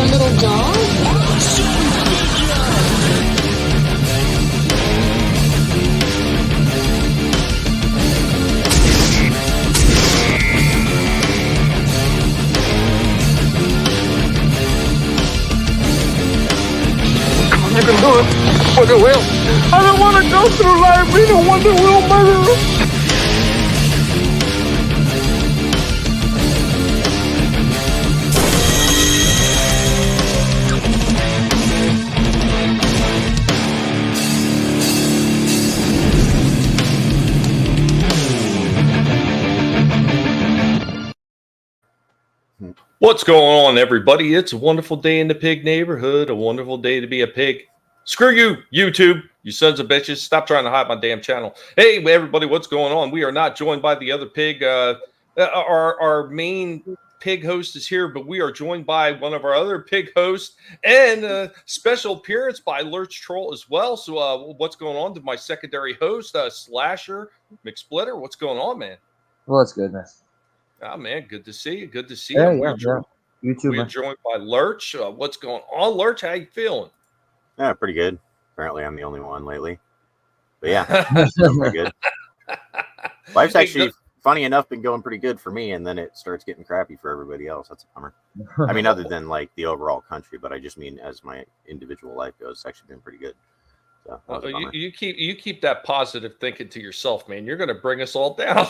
your little dog? You can do it. Wonder Wheel. I don't want to go through life being a Wonder Wheel murderer. What's going on, everybody? It's a wonderful day in the pig neighborhood, a wonderful day to be a pig. Screw you, YouTube, you sons of bitches. Stop trying to hide my damn channel. Hey, everybody, what's going on? We are not joined by the other pig. Our main pig host is here, but we are joined by one of our other pig hosts and a special appearance by Lurch Troll as well. So what's going on to my secondary host, Slasher McSplitter? What's going on, man? Well, it's good, man. Oh, man, good to see you. Good to see you. Yeah. You too, We're joined by Lurch. What's going on, Lurch? How you feeling? Yeah, pretty good. Apparently, I'm the only one lately. But yeah, pretty good. Life's actually, funny enough, been going pretty good for me, and then it starts getting crappy for everybody else. That's a bummer. I mean, other than like the overall country, but I just mean as my individual life goes, it's actually been pretty good. So you keep that positive thinking to yourself, man. You're going to bring us all down.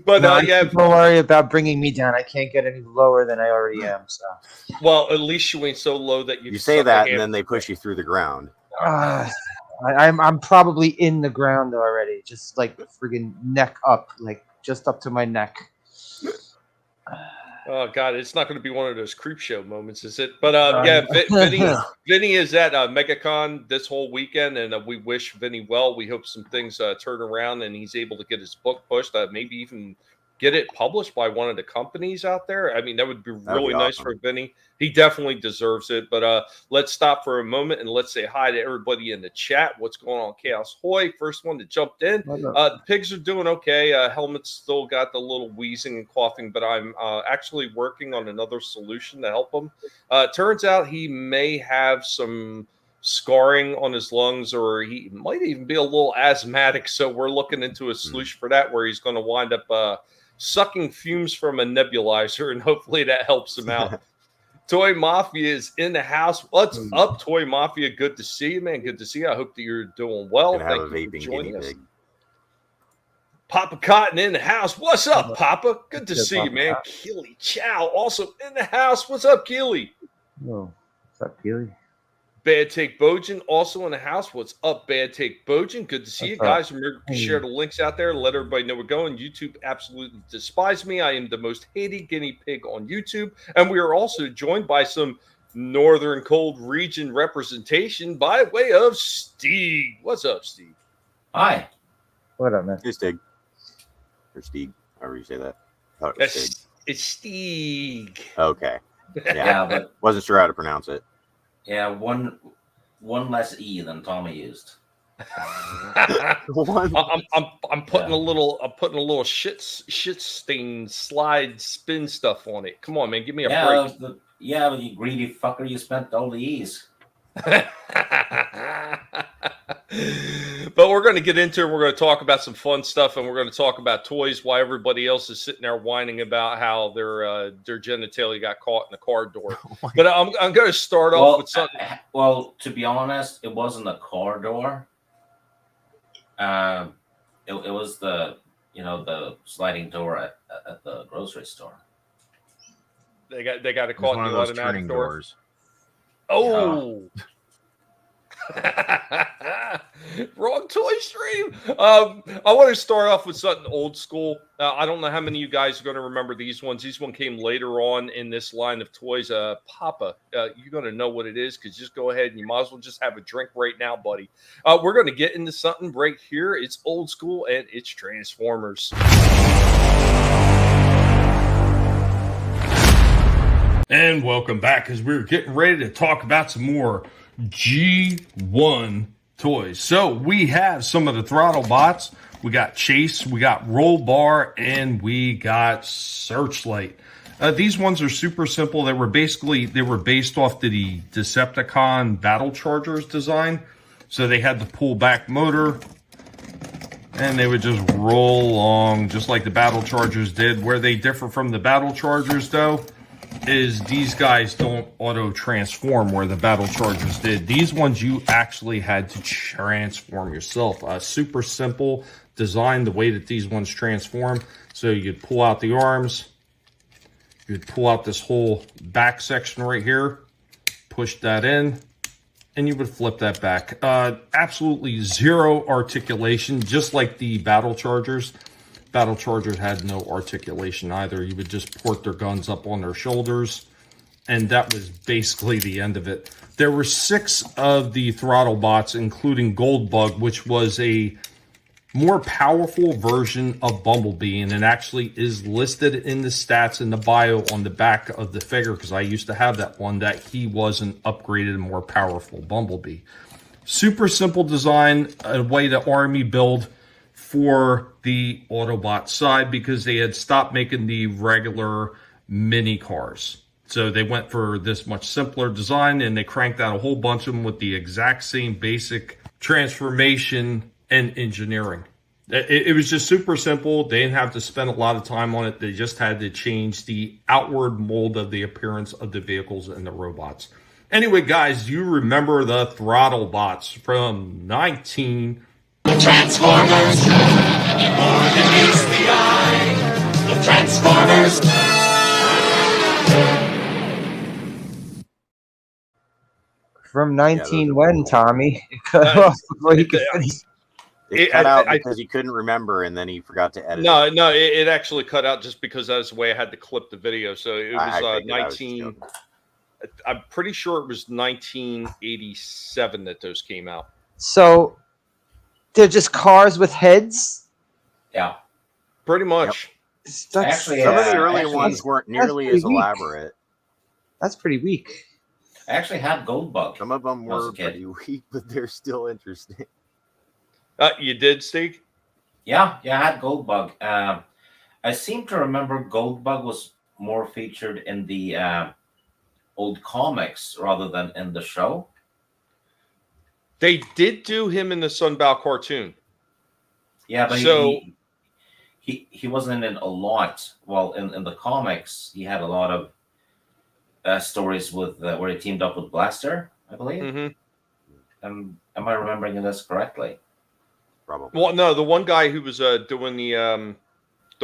But yeah, don't worry about bringing me down. I can't get any lower than I already am. So, well, at least you ain't so low that you say that, and then they push you through the ground. I'm probably in the ground already, just like friggin' neck up, like just up to my neck. Oh God, it's not going to be one of those creep show moments, is it? But yeah, Vinnie is at MegaCon this whole weekend, and we wish Vinnie well. We hope some things turn around, and he's able to get his book pushed. Maybe even get it published by one of the companies out there. I mean, that would be really nice for Vinnie. He definitely deserves it. But let's stop for a moment and let's say hi to everybody in the chat. What's going on, Chaos Hoy? First one that jumped in. The pigs are doing okay. Helmet's still got the little wheezing and coughing, but I'm actually working on another solution to help him. Turns out he may have some scarring on his lungs, or he might even be a little asthmatic. So we're looking into a solution for that, where he's going to wind up sucking fumes from a nebulizer, and hopefully that helps him out. Toy Mafia is in the house. What's up, Toy Mafia? Good to see you, man. Good to see you. I hope that you're doing well. Thank you for joining us. Papa Cotton in the house. What's up, Papa? Good to see you, man. Keely Chow also in the house. What's up, Keely? Oh, what's up, Keely? Bad Take Bojan also in the house. What's up, Bad Take Bojan? Good to see you guys. Remember to share the links out there. Let everybody know we're going. YouTube absolutely despise me. I am the most hated guinea pig on YouTube. And we are also joined by some Northern Cold Region representation by way of Steve. What's up, Steve? Hi. What up, man? Hey, Stig. Or Steve, however you say that. It's Steve. Okay. Yeah, but wasn't sure how to pronounce it. Yeah, one less E than Tommy used. I'm putting a little shit stain slide spin stuff on it. Come on, man, give me a break. But you greedy fucker, you spent all the E's. But we're going to get into it. We're going to talk about some fun stuff, and we're going to talk about toys while everybody else is sitting there whining about how their genitalia got caught in the car door. But I'm going to start off with something. Well, to be honest, it wasn't a car door. It was the sliding door at the grocery store. They got it caught in the automatic doors. Oh. Wrong toy stream. I want to start off with something old school. I don't know how many of you guys are going to remember these ones. These one came later on in this line of toys. Papa, you're going to know what it is, because just go ahead and you might as well just have a drink right now, buddy. We're going to get into something right here. It's old school, and it's Transformers. And welcome back, because we're getting ready to talk about some more G1 toys. So we have some of the throttle bots. We got Chase, we got Roll Bar, and we got Searchlight. These ones are super simple. They were based off the Decepticon Battle Chargers design. So they had the pull back motor, and they would just roll along just like the Battle Chargers did. Where they differ from the Battle Chargers, though, is these guys don't auto transform where the Battle Chargers did. These ones you actually had to transform yourself. Super simple design, the way that these ones transform. So you'd pull out the arms, you'd pull out this whole back section right here, push that in, and you would flip that back. Absolutely zero articulation, just like the Battle Chargers. Battle Chargers had no articulation either. You would just port their guns up on their shoulders, and that was basically the end of it. There were 6 of the throttle bots, including Goldbug, which was a more powerful version of Bumblebee, and it actually is listed in the stats in the bio on the back of the figure, because I used to have that one, that he was an upgraded and more powerful Bumblebee. Super simple design, a way to army build for the Autobot side, because they had stopped making the regular mini cars. So they went for this much simpler design, and they cranked out a whole bunch of them with the exact same basic transformation and engineering. It was just super simple. They didn't have to spend a lot of time on it. They just had to change the outward mold of the appearance of the vehicles and the robots. Anyway, guys, you remember the throttle bots from 19... The Transformers, more than meets the eye. The Transformers. From 19 when, Tommy? It cut off before you could finish. It cut out because he couldn't remember, and then he forgot to edit. No, it actually cut out just because that's the way I had to clip the video. So it was 19. I'm pretty sure it was 1987 that those came out. So they're just cars with heads? Yeah. Pretty much. Yep. Actually, some of the early ones weren't nearly as elaborate. That's pretty weak. I actually had Goldbug. Some of them were pretty weak, but they're still interesting. You did, Steve? Yeah, I had Goldbug. I seem to remember Goldbug was more featured in the old comics rather than in the show. They did do him in the Sunbow cartoon. Yeah, but so he wasn't in it a lot. Well, in the comics, he had a lot of stories with where he teamed up with Blaster, I believe. Mm-hmm. Am I remembering this correctly? Probably. Well, no, the one guy who was doing the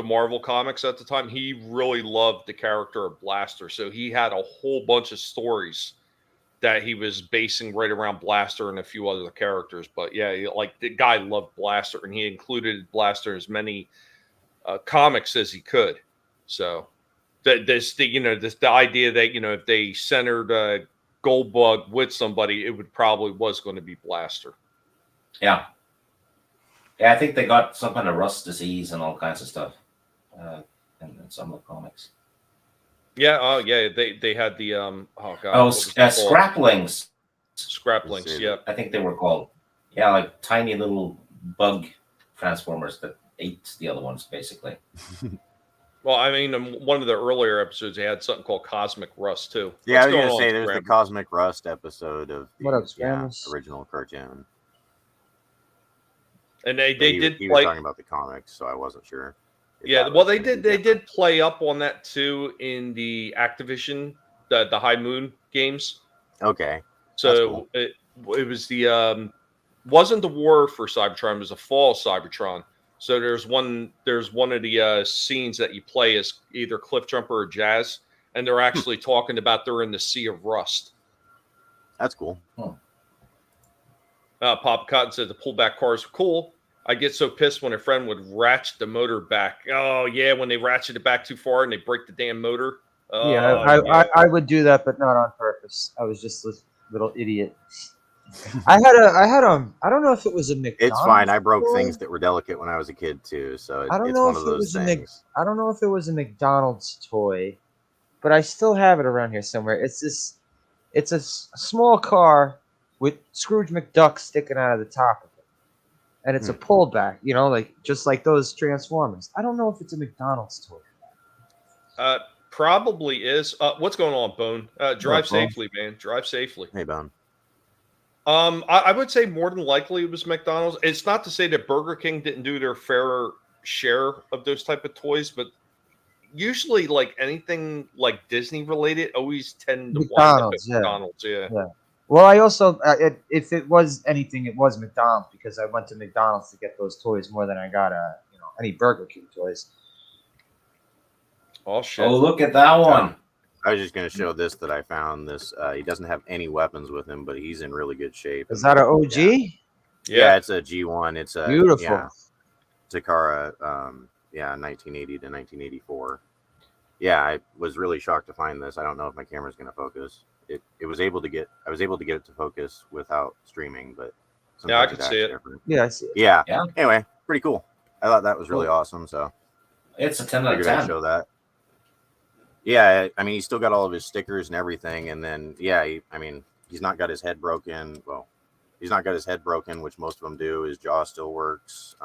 Marvel comics at the time, he really loved the character of Blaster, so he had a whole bunch of stories that he was basing right around Blaster and a few other characters. But yeah, like the guy loved Blaster, and he included Blaster in as many comics as he could. So the idea that if they centered Goldbug with somebody, it would probably was going to be Blaster. Yeah. Yeah, I think they got some kind of rust disease and all kinds of stuff in some of the comics. Yeah, they had the scraplings. Scraplings, yeah. I think they were called. Yeah, like tiny little bug transformers that ate the other ones, basically. Well, I mean, in one of the earlier episodes, they had something called Cosmic Rust, too. Yeah, I was going to say, there's the Cosmic Rust episode of the original cartoon. And they did play... was talking about the comics, so I wasn't sure. Yeah, well, they did play up on that, too, in the Activision, the High Moon games. Okay. So cool. It was the... wasn't the War for Cybertron, it was the Fall of Cybertron. So there's one of the scenes that you play as either Cliffjumper or Jazz, and they're actually talking about they're in the Sea of Rust. That's cool. Pop Cotton said the pullback cars were cool. I get so pissed when a friend would ratchet the motor back. Oh, yeah, when they ratchet it back too far and they break the damn motor. I would do that, but not on purpose. I was just a little idiot. I don't know if it was a McDonald's. It's fine. I broke things that were delicate when I was a kid too, so it's one of those things. I don't know if it was a McDonald's toy, but I still have it around here somewhere. It's a small car with Scrooge McDuck sticking out of the top of it, and it's a pullback. Just like those Transformers. I don't know if it's a McDonald's toy. probably is. What's going on, Bone? Drive Bone? safely, man. Drive safely. Hey, Bone. I would say more than likely it was McDonald's. It's not to say that Burger King didn't do their fair share of those type of toys, but usually, like anything like Disney related, always tend to wind up at McDonald's, yeah. McDonald's. Yeah. Yeah. Well, I also, if it was anything, it was McDonald's because I went to McDonald's to get those toys more than I got any Burger King toys. Oh shit! Oh, look at that one. I was just going to show this that I found. This he doesn't have any weapons with him, but he's in really good shape. Is that an OG? Yeah, it's a G1. It's a Beautiful. Yeah, Takara. 1980 to 1984. Yeah, I was really shocked to find this. I don't know if my camera's going to focus. I was able to get it to focus without streaming, but yeah, I sometimes could it's see it. different. Yeah, I see it. Yeah. Yeah. Anyway, pretty cool. I thought that was really awesome. So It's a 10 out of figured I'd 10. show that. Yeah, I mean, he's still got all of his stickers and everything, and then he's not got his head broken. Well, he's not got his head broken, which most of them do. His jaw still works.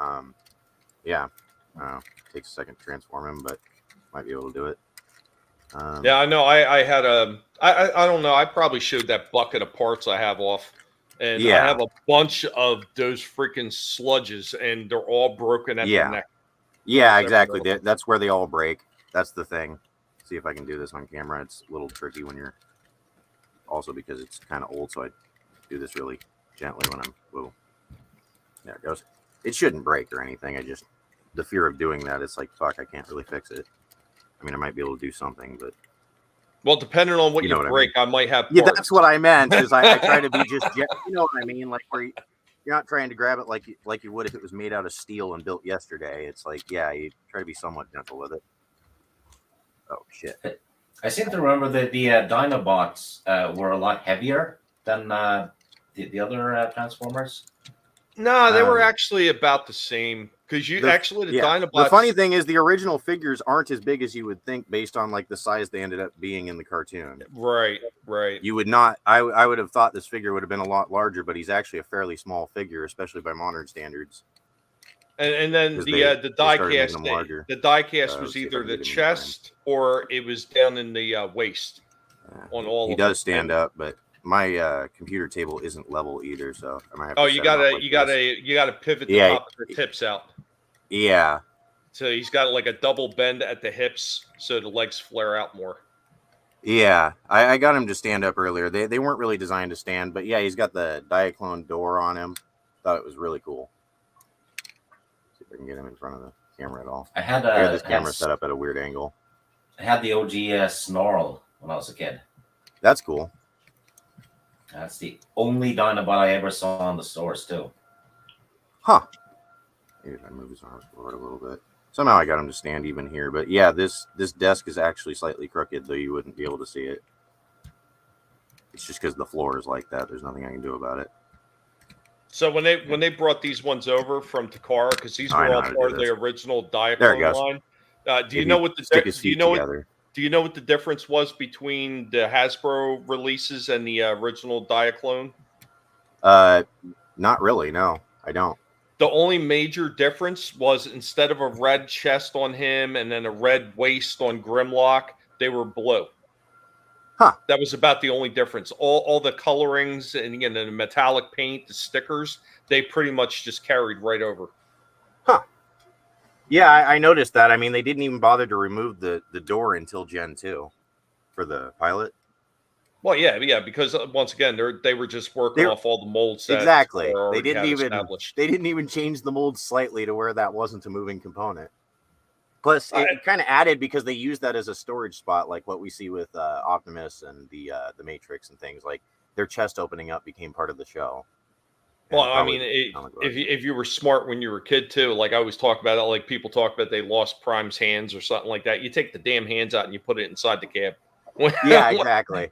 Takes a second to transform him, but might be able to do it. Yeah, I know. I had I don't know. I probably showed that bucket of parts I have off, and I have a bunch of those freaking sludges, and they're all broken at the neck. Yeah, exactly. That's where they all break. That's the thing. See if I can do this on camera. It's a little tricky when you're also because it's kind of old, so I do this really gently when I'm. Whoa. There it goes. It shouldn't break or anything. The fear of doing that, it's like, fuck, I can't really fix it. I mean, I might be able to do something, but well, depending on what you break, I might have. Parts. Yeah, that's what I meant. Is I try to be just, you know what I mean, like where you're not trying to grab it like you would if it was made out of steel and built yesterday. It's like, yeah, you try to be somewhat gentle with it. Oh shit! I seem to remember that the Dinobots were a lot heavier than the other Transformers. No, they were actually about the same. Because the Dinobots. The funny thing is, the original figures aren't as big as you would think, based on like the size they ended up being in the cartoon. Right. You would not. I would have thought this figure would have been a lot larger, but he's actually a fairly small figure, especially by modern standards. And then the die cast was either the chest or it was down in the waist. On all. He does stand up, but my computer table isn't level either, so I might have. Oh, you gotta pivot the top of the hips out. Yeah. So he's got like a double bend at the hips, so the legs flare out more. Yeah, I got him to stand up earlier. They weren't really designed to stand, but yeah, he's got the Diaclone door on him. Thought it was really cool. See if I can get him in front of the camera at all. I had this camera set up at a weird angle. I had the OG Snarl when I was a kid. That's cool. That's the only Dinobot I ever saw in the stores too. Huh. Maybe if I move his arms forward a little bit. Somehow I got him to stand even here. But yeah, this desk is actually slightly crooked, though you wouldn't be able to see it. It's just because the floor is like that. There's nothing I can do about it. So when they brought these ones over from Takara, because these were all part of the original Diaclone line. Do you know what the difference was between the Hasbro releases and the original Diaclone? Not really. No, I don't. The only major difference was instead of a red chest on him and then a red waist on Grimlock, they were blue. Huh. That was about the only difference. All the colorings and again the metallic paint, the stickers, they pretty much just carried right over. Huh. Yeah, I noticed that. I mean, they didn't even bother to remove the door until Gen 2 for the pilot. Well, yeah, because once again, they were just working off all the molds. Exactly. They didn't even change the mold slightly to where that wasn't a moving component. Plus, it kind of added because they used that as a storage spot, like what we see with Optimus and the Matrix and things. Like their chest opening up became part of the show. Well, I mean, if you were smart when you were a kid too, like I always talk about it, like people talk about they lost Prime's hands or something like that. You take the damn hands out and you put it inside the cab. Yeah, exactly.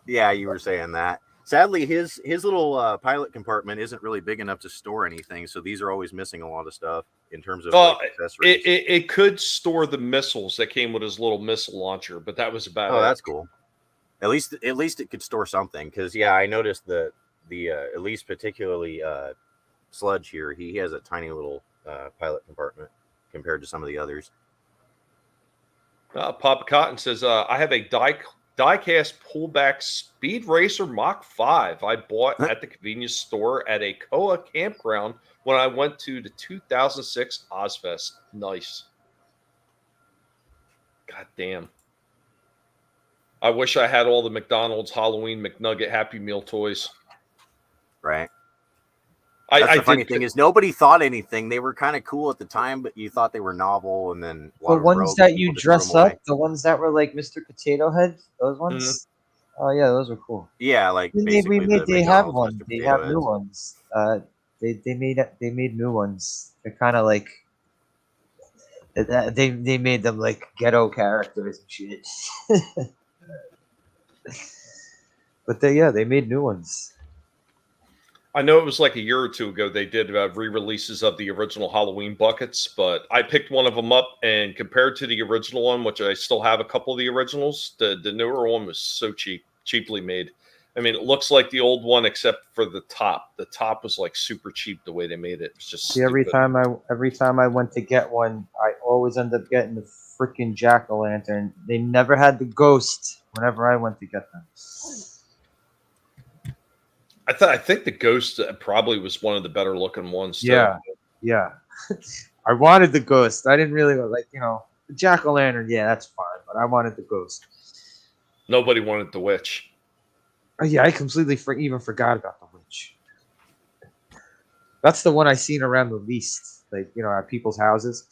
Yeah, you were saying that. Sadly, his little pilot compartment isn't really big enough to store anything, so these are always missing a lot of stuff in terms of accessories. It could store the missiles that came with his little missile launcher, but that was about it. Oh, that's cool. At least it could store something, because yeah, I noticed the at least particularly Sludge here, he has a tiny little pilot compartment compared to some of the others. Papa Cotton says, I have a die-cast pullback Speed Racer Mach 5 I bought at the convenience store at a Koa campground when I went to the 2006 Ozfest. Nice. God damn. I wish I had all the McDonald's Halloween McNugget Happy Meal toys. Right. That's the funny thing is nobody thought anything. They were kind of cool at the time, but you thought they were novel, and then the ones that you dress up, the ones that were like Mr. Potato Head, those ones. Oh yeah, those were cool. Yeah, like they have one. They have new ones. They made new ones. They're kind of like they made them like ghetto characters and shit. But they made new ones. I know it was like a year or two ago they did re-releases of the original Halloween buckets, but I picked one of them up, and compared to the original one, which I still have a couple of the originals, the newer one was so cheaply made. I mean, it looks like the old one except for the top. The top was like super cheap the way they made it. It's just every time I went to get one, I always end up getting the freaking jack-o'-lantern. They never had the ghost whenever I went to get them. I think the ghost probably was one of the better looking ones. Yeah. I wanted the ghost. I didn't really like, the jack-o'-lantern. Yeah, that's fine, but I wanted the ghost. Nobody wanted the witch. Oh yeah, I completely even forgot about the witch. That's the one I seen around the least, like at people's houses.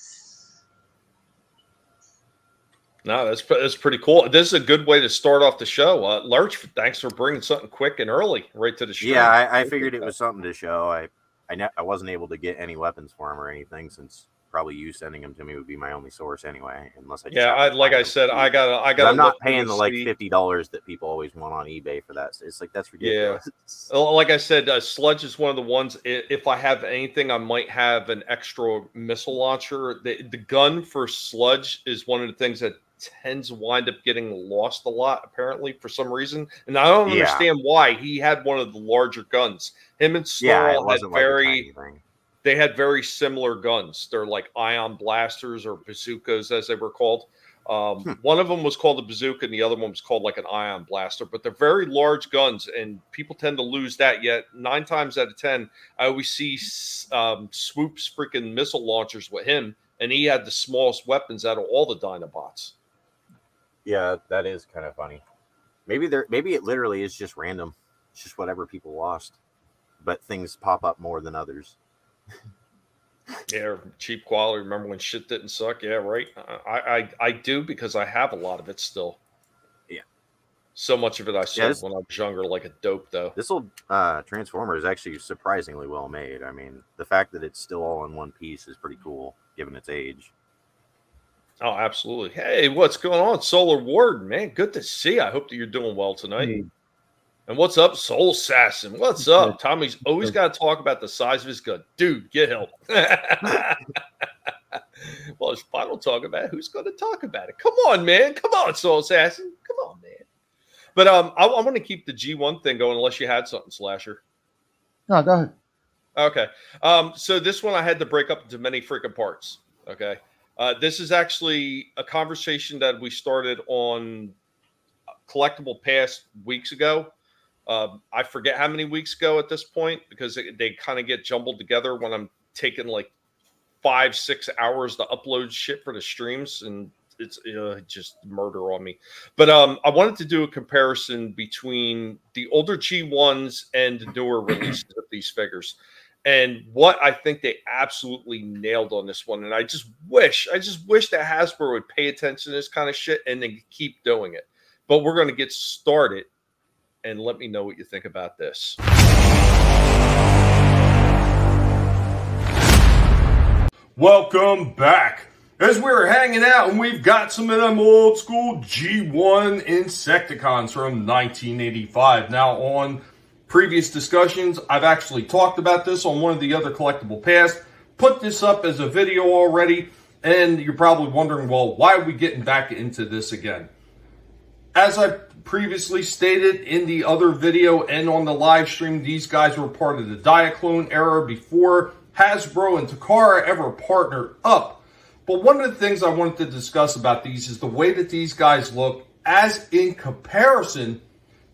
No, that's pretty cool. This is a good way to start off the show. Lurch, thanks for bringing something quick and early right to the show. Yeah, I figured it was something to show. I wasn't able to get any weapons for him or anything, since probably you sending them to me would be my only source anyway. Unless I I got. I'm not paying the like $50 that people always want on eBay for that. So it's like that's ridiculous. Yeah, like I said, Sludge is one of the ones. If I have anything, I might have an extra missile launcher. The gun for Sludge is one of the things that tends to wind up getting lost a lot, apparently, for some reason. And I don't understand why. He had one of the larger guns. Him and Snarl had very similar guns. They're like ion blasters or bazookas, as they were called. One of them was called a bazooka, and the other one was called like an ion blaster. But they're very large guns, and people tend to lose that. Yet 9 times out of 10, I always see Swoop's freaking missile launchers with him, and he had the smallest weapons out of all the Dinobots. Yeah, that is kind of funny. Maybe it literally is just random. It's just whatever people lost, but things pop up more than others. Yeah, cheap quality. Remember when shit didn't suck? Yeah, right. I do, because I have a lot of it still. Yeah, so much of it I sold when I was younger, like a dope though. This old Transformer is actually surprisingly well made. I mean, the fact that it's still all in one piece is pretty cool, given its age. Oh, absolutely. Hey, what's going on, Solar Ward? Man, good to see you. I hope that you're doing well tonight. Hey. And what's up, Soul Assassin? What's up? Tommy's always got to talk about the size of his gun. Dude, get help. Well, if I don't talk about it, who's going to talk about it? Come on, man. Come on, Soul Assassin. Come on, man. But I want to keep the G1 thing going unless you had something, Slasher. No, go ahead. Okay. So this one I had to break up into many freaking parts. Okay. This is actually a conversation that we started on Collectable Past weeks ago. I forget how many weeks ago at this point, because they kind of get jumbled together when I'm taking like 5-6 hours to upload shit for the streams, and it's just murder on me. But I wanted to do a comparison between the older G1s and the newer releases of these figures, and what I think they absolutely nailed on this one. And I just wish that Hasbro would pay attention to this kind of shit and then keep doing it. But we're going to get started, and let me know what you think about this. Welcome back. As we're hanging out, and we've got some of them old school G1 Insecticons from 1985. Now, on previous discussions, I've actually talked about this on one of the other Collectable Past, put this up as a video already, and you're probably wondering, well, why are we getting back into this again? As I previously stated in the other video and on the live stream, these guys were part of the Diaclone era before Hasbro and Takara ever partnered up But one of the things I wanted to discuss about these is the way that these guys look as in comparison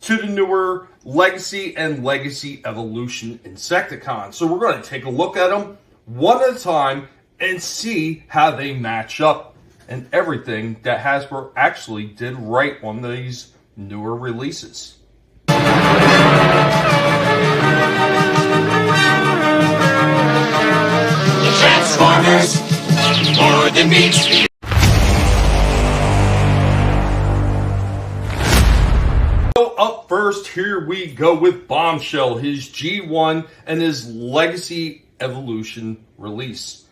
to the newer Legacy and Legacy Evolution Insecticons. So we're going to take a look at them one at a time and see how they match up and everything that Hasbro actually did right on these newer releases. The Transformers, more than meets the So up first, here we go with Bombshell, his G1 and his Legacy Evolution release.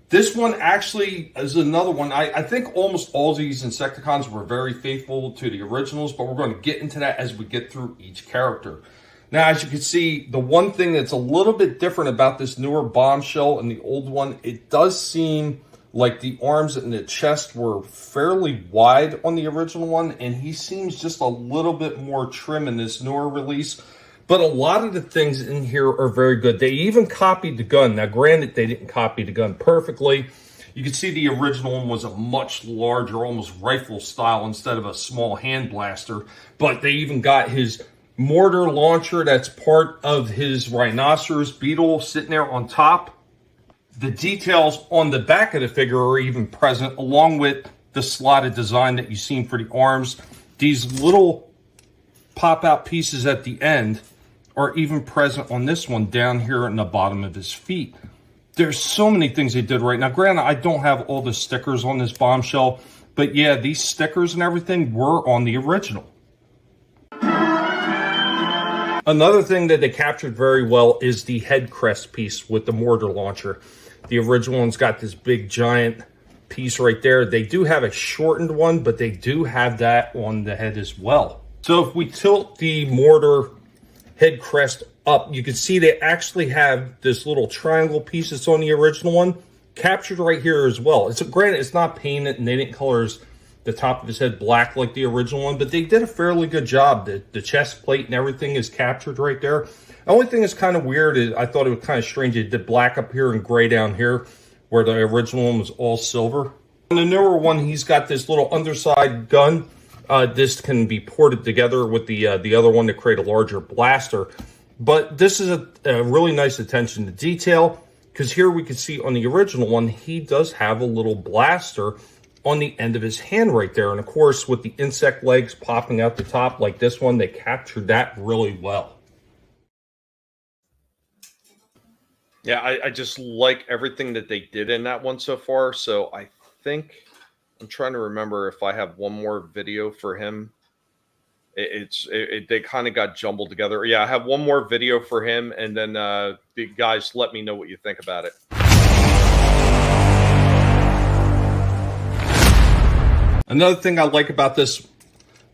This one actually is another one. I think almost all these Insecticons were very faithful to the originals, but we're going to get into that as we get through each character. Now, as you can see, the one thing that's a little bit different about this newer Bombshell and the old one, it does seem like the arms and the chest were fairly wide on the original one, and he seems just a little bit more trim in this newer release. But a lot of the things in here are very good. They even copied the gun. Now, granted, they didn't copy the gun perfectly. You can see the original one was a much larger, almost rifle style instead of a small hand blaster. But they even got his mortar launcher that's part of his rhinoceros beetle sitting there on top. The details on the back of the figure are even present, along with the slotted design that you've seen for the arms. These little pop-out pieces at the end are even present on this one down here in the bottom of his feet. There's so many things they did right. Now, granted, I don't have all the stickers on this Bombshell, but yeah, these stickers and everything were on the original. Another thing that they captured very well is the head crest piece with the mortar launcher. The original one's got this big giant piece right there. They do have a shortened one, but they do have that on the head as well. So if we tilt the mortar head crest up, you can see they actually have this little triangle piece that's on the original one captured right here as well. It's granted, it's not painted and they didn't color the top of his head black like the original one, but they did a fairly good job. The chest plate and everything is captured right there. The only thing that's kind of weird is I thought it was kind of strange. It did black up here and gray down here where the original one was all silver. On the newer one, he's got this little underside gun. This can be ported together with the other one to create a larger blaster. But this is a really nice attention to detail, because here we can see on the original one, he does have a little blaster on the end of his hand right there. And of course, with the insect legs popping out the top like this one, they captured that really well. Yeah, I just like everything that they did in that one so far. So I think I'm trying to remember if I have one more video for him. They kind of got jumbled together. Yeah, I have one more video for him, and then the guys, let me know what you think about it. Another thing I like about this,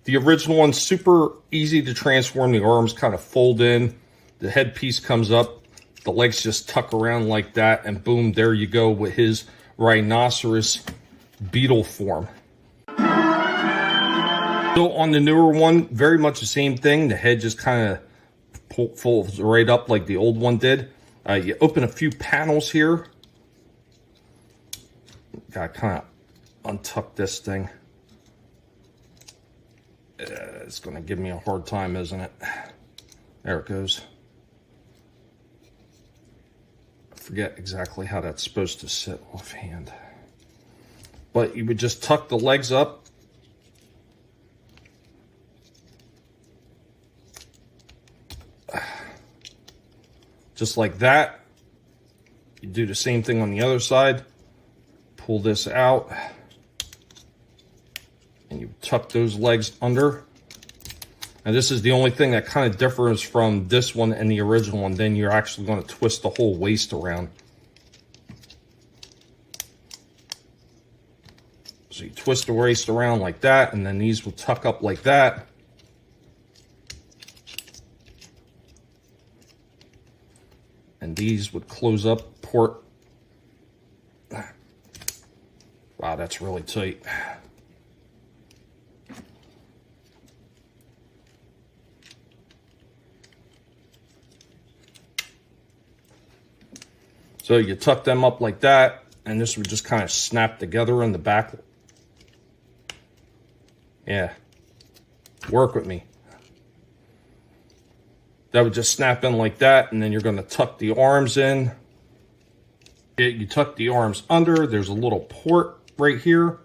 the original one's super easy to transform. The arms kind of fold in, the headpiece comes up, the legs just tuck around like that, and boom, there you go with his rhinoceros beetle form. So on the newer one, very much the same thing. The head just kind of folds right up like the old one did. You open a few panels here. Gotta kind of untuck this thing. It's gonna give me a hard time, isn't it? There it goes. I forget exactly how that's supposed to sit offhand. But you would just tuck the legs up. Just like that. You do the same thing on the other side. Pull this out. And you tuck those legs under. And this is the only thing that kind of differs from this one and the original one. Then you're actually going to twist the whole waist around. So you twist the waist around like that, and then these will tuck up like that. And these would close up, port. Wow, that's really tight. So you tuck them up like that, and this would just kind of snap together in the back. Yeah, work with me. That would just snap in like that, and then you're going to tuck the arms in. You tuck the arms under. There's a little port right here.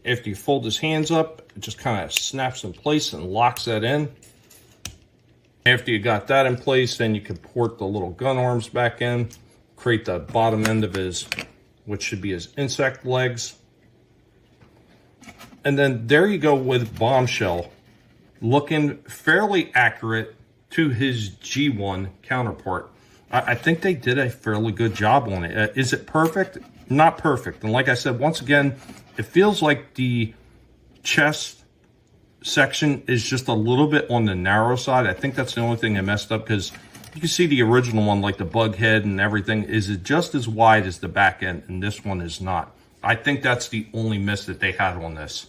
After you fold his hands up, it just kind of snaps in place and locks that in. After you got that in place, then you can port the little gun arms back in, create the bottom end of his, which should be his insect legs. And then there you go with Bombshell, looking fairly accurate to his G1 counterpart. I think they did a fairly good job on it. Is it perfect? Not perfect. And like I said, once again, it feels like the chest section is just a little bit on the narrow side. I think that's the only thing I messed up, because you can see the original one, like the bug head and everything, is just as wide as the back end, and this one is not. I think that's the only miss that they had on this.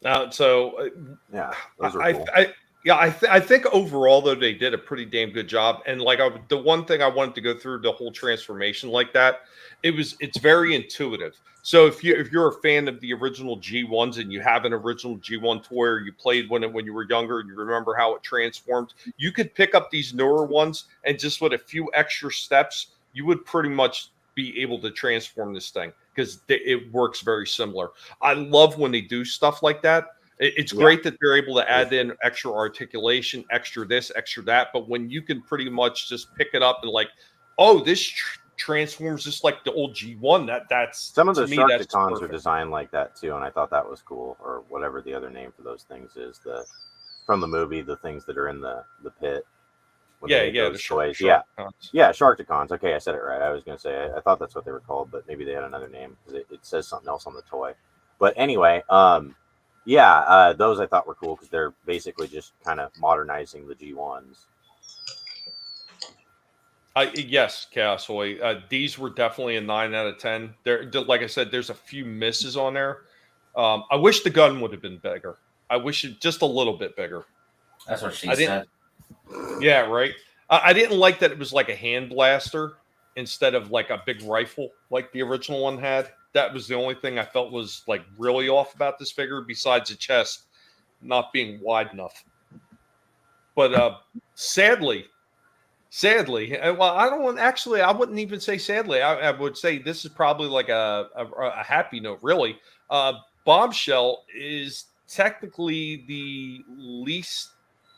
Yeah, those are cool. I think overall though they did a pretty damn good job. And like the one thing I wanted to go through the whole transformation like that, it's very intuitive. So if you're a fan of the original G1s and you have an original G1 toy, or you played when you were younger and you remember how it transformed, you could pick up these newer ones and just with a few extra steps, you would pretty much be able to transform this thing, because it works very similar. I love when they do stuff like that. It's great that they're able to add in extra articulation, extra this, extra that. But when you can pretty much just pick it up and like, oh, this transforms just like the old G1. That's some of the Sharkticons are designed like that too, and I thought that was cool, or whatever the other name for those things is. From the movie, the things that are in the pit. The toys. Sharkticons. Okay, I said it right. I was going to say I thought that's what they were called, but maybe they had another name because it says something else on the toy. But anyway, those I thought were cool because they're basically just kind of modernizing the G1s. Yes, Chaos Hoy. These were definitely a 9 out of 10. Like I said, there's a few misses on there. I wish the gun would have been bigger. I wish it just a little bit bigger. That's what she said. Yeah, right. I didn't like that it was like a hand blaster instead of like a big rifle like the original one had. That was the only thing I felt was like really off about this figure, besides the chest not being wide enough. But sadly, well, I wouldn't even say sadly. I would say this is probably like a happy note, really. Bombshell is technically the least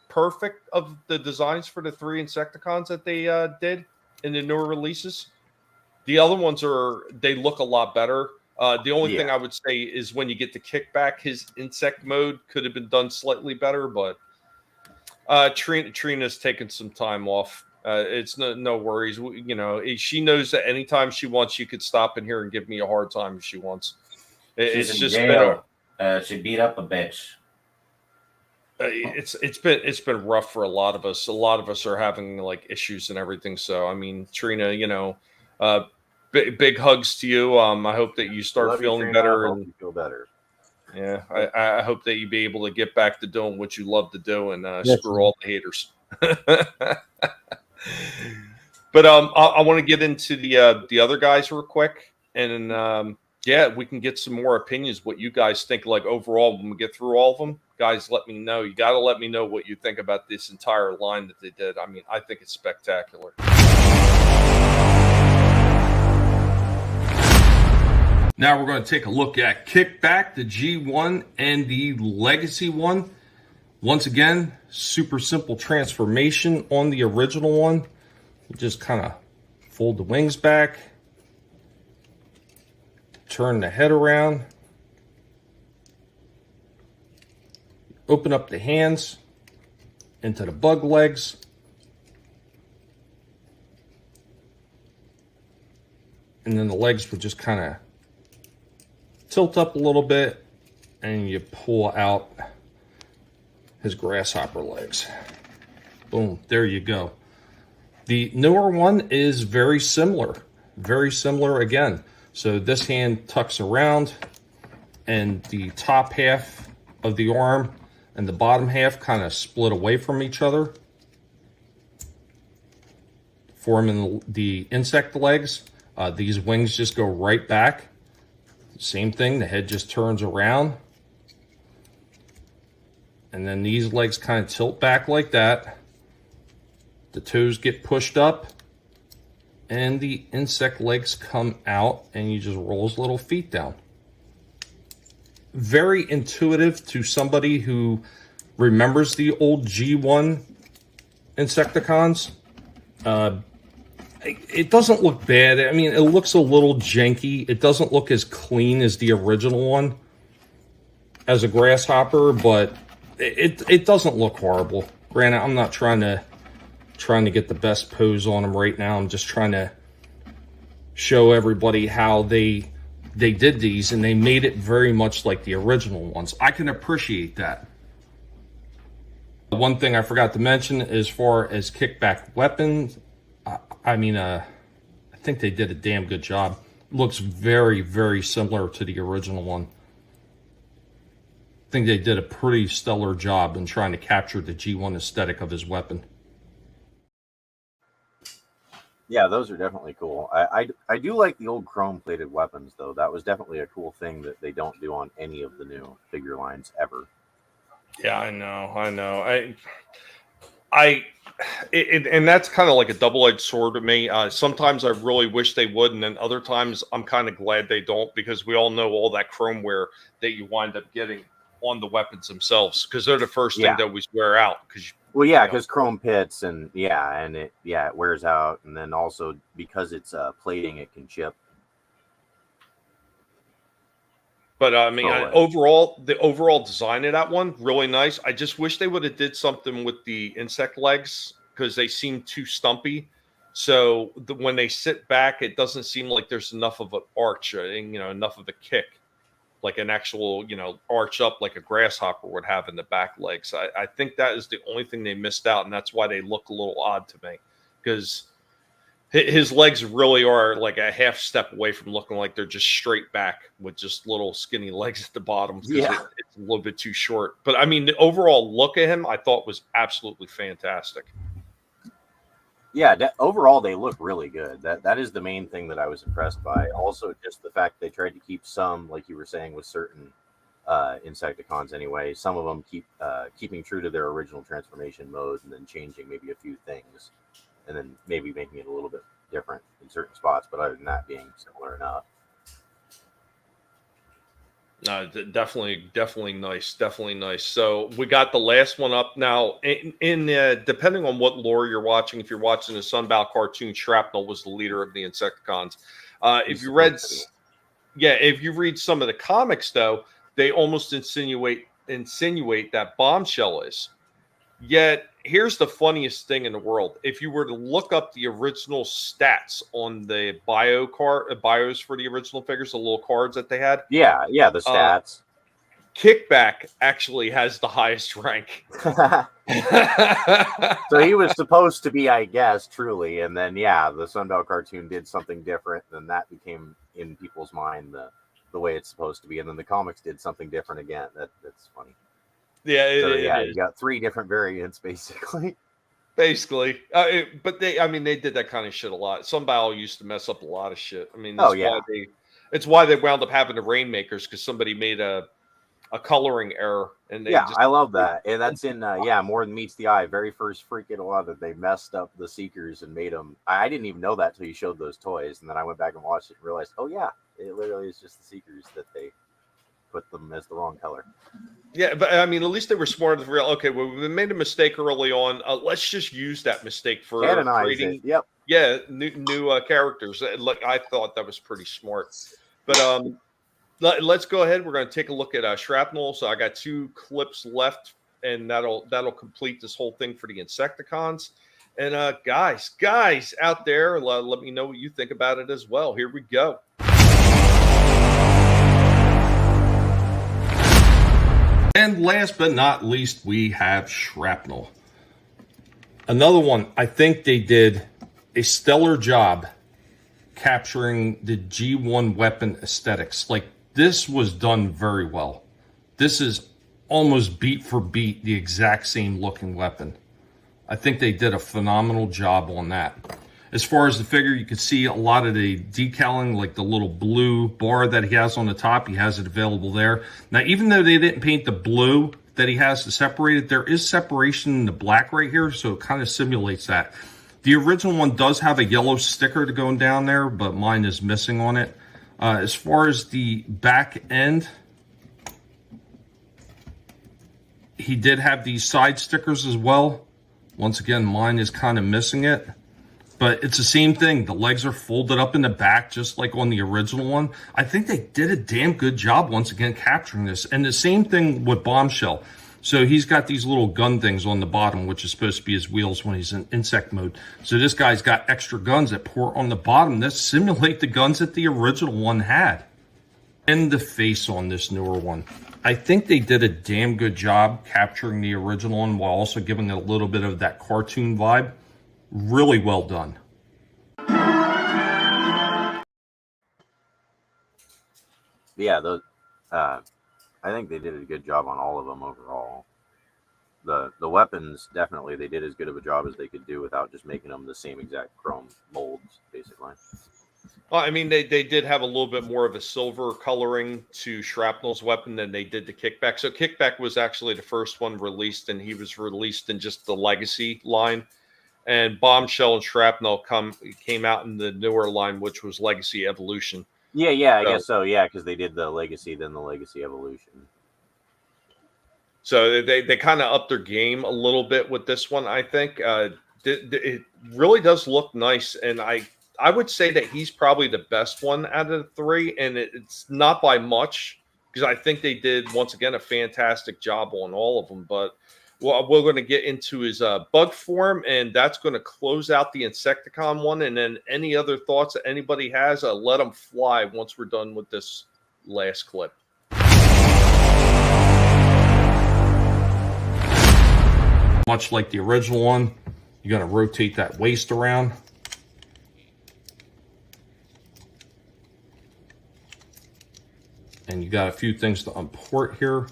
perfect of the designs for the 3 Insecticons that they did in the newer releases. The other ones they look a lot better. The only thing I would say is when you get the kickback, his insect mode could have been done slightly better, but Trina's taken some time off. It's no worries. She knows that anytime she wants, she could stop in here and give me a hard time if she wants. It's just she beat up a bitch. It's been rough for a lot of us. A lot of us are having like issues and everything. So I mean, Trina, big hugs to you. I hope that you start feeling better and you feel better. Yeah, I hope that you be able to get back to doing what you love to do and screw all the haters. But I want to get into the other guys real quick, and we can get some more opinions. What you guys think, like overall, when we get through all of them, guys, let me know. You got to let me know what you think about this entire line that they did. I mean, I think it's spectacular. Now we're going to take a look at Kickback, the G1, and the Legacy one. Once again, super simple transformation on the original one. You just kind of fold the wings back, turn the head around, open up the hands into the bug legs, and then the legs would just kind of tilt up a little bit, and you pull out his grasshopper legs. Boom, there you go. The newer one is very similar again. So this hand tucks around, and the top half of the arm and the bottom half kind of split away from each other. forming the insect legs. These wings just go right back. Same thing, the head just turns around. And then these legs kind of tilt back like that. The toes get pushed up. And the insect legs come out and you just roll his little feet down. Very intuitive to somebody who remembers the old G1 Insecticons. It doesn't look bad. I mean, it looks a little janky. It doesn't look as clean as the original one as a grasshopper, but it doesn't look horrible. Granted, I'm not trying to get the best pose on them right now. I'm just trying to show everybody how they did these, and they made it very much like the original ones. I can appreciate that. One thing I forgot to mention as far as kickback weapons, I think they did a damn good job. Looks very, very similar to the original one. I think they did a pretty stellar job in trying to capture the G1 aesthetic of his weapon. Yeah, those are definitely cool. I do like the old chrome-plated weapons, though. That was definitely a cool thing that they don't do on any of the new figure lines ever. Yeah, I know. And that's kind of like a double-edged sword to me. Sometimes I really wish they would, and then other times I'm kind of glad they don't, because we all know all that chrome wear that you wind up getting on the weapons themselves, because they're the first thing that always wear out. Well, yeah, because chrome pits and it wears out, and then also because it's plating, it can chip. But overall, the overall design of that one, really nice. I just wish they would have did something with the insect legs, because they seem too stumpy. So when they sit back, it doesn't seem like there's enough of an arch, enough of a kick, like an actual, arch up like a grasshopper would have in the back legs. I think that is the only thing they missed out, and that's why they look a little odd to me, because his legs really are like a half step away from looking like they're just straight back with just little skinny legs at the bottom. Yeah. It's a little bit too short. But I mean, the overall look at him, I thought was absolutely fantastic. Yeah, overall they look really good. That is the main thing that I was impressed by. Also, just the fact they tried to keep some, like you were saying, with certain Insecticons anyway. Some of them keeping true to their original transformation mode, and then changing maybe a few things, and then maybe making it a little bit different in certain spots. But other than that, being similar enough. Definitely nice. So we got the last one up now. In depending on what lore you're watching, if you're watching the Sunbow cartoon, Shrapnel was the leader of the Insecticons. If you read some of the comics, though, they almost insinuate that Bombshell is. Yet here's the funniest thing in the world: if you were to look up the original stats on the bios for the original figures, the little cards that they had, the stats, Kickback actually has the highest rank. So he was supposed to be, I guess, truly, and then the Sunbelt cartoon did something different, and that became in people's mind the way it's supposed to be, and then the comics did something different again. That's funny. Yeah, you got 3 different variants basically. But they did that kind of shit a lot. Sunbow used to mess up a lot of shit. I mean, it's why they wound up having the Rainmakers, because somebody made a coloring error, and I love that, and that's in More Than Meets the Eye. Very first freaking one that they messed up the Seekers and made them. I didn't even know that till you showed those toys, and then I went back and watched it and realized, oh yeah, it literally is just the Seekers that they put them as the wrong color. Yeah, but I mean, at least they were smart enough to realize, okay, well, we made a mistake early on. Let's just use that mistake for creating, new characters. Like, I thought that was pretty smart. But let's go ahead. We're going to take a look at Shrapnel. So I got 2 clips left, and that'll complete this whole thing for the Insecticons. And guys out there, let me know what you think about it as well. Here we go. And last but not least, we have Shrapnel. Another one, I think they did a stellar job capturing the G1 weapon aesthetics. Like, this was done very well. This is almost beat for beat the exact same looking weapon. I think they did a phenomenal job on that. As far as the figure, you can see a lot of the decaling, like the little blue bar that he has on the top. He has it available there. Now, even though they didn't paint the blue that he has to separate it, there is separation in the black right here, so it kind of simulates that. The original one does have a yellow sticker to go down there, but mine is missing on it. As far as the back end, he did have these side stickers as well. Once again, mine is kind of missing it. But it's the same thing. The legs are folded up in the back, just like on the original one. I think they did a damn good job, once again, capturing this. And the same thing with Bombshell. So he's got these little gun things on the bottom, which is supposed to be his wheels when he's in insect mode. So this guy's got extra guns that pour on the bottom that simulate the guns that the original one had. And the face on this newer one. I think they did a damn good job capturing the original one while also giving it a little bit of that cartoon vibe. Really well done. Yeah, I think they did a good job on all of them overall. The weapons, definitely, they did as good of a job as they could do without just making them the same exact chrome molds, basically. Well, I mean, they did have a little bit more of a silver coloring to Shrapnel's weapon than they did to Kickback. So Kickback was actually the first one released, and he was released in just the Legacy line. And Bombshell and Shrapnel came out in the newer line, which was Legacy Evolution. Yeah, I guess so. Yeah, because they did the Legacy, then the Legacy Evolution. So they kind of upped their game a little bit with this one, I think. It really does look nice, and I would say that he's probably the best one out of the three, and it's not by much, because I think they did, once again, a fantastic job on all of them. But well, we're going to get into his bug form, and that's going to close out the Insecticon one. And then any other thoughts that anybody has, let them fly once we're done with this last clip. Much like the original one, you're going to rotate that waist around. And you got a few things to unport here.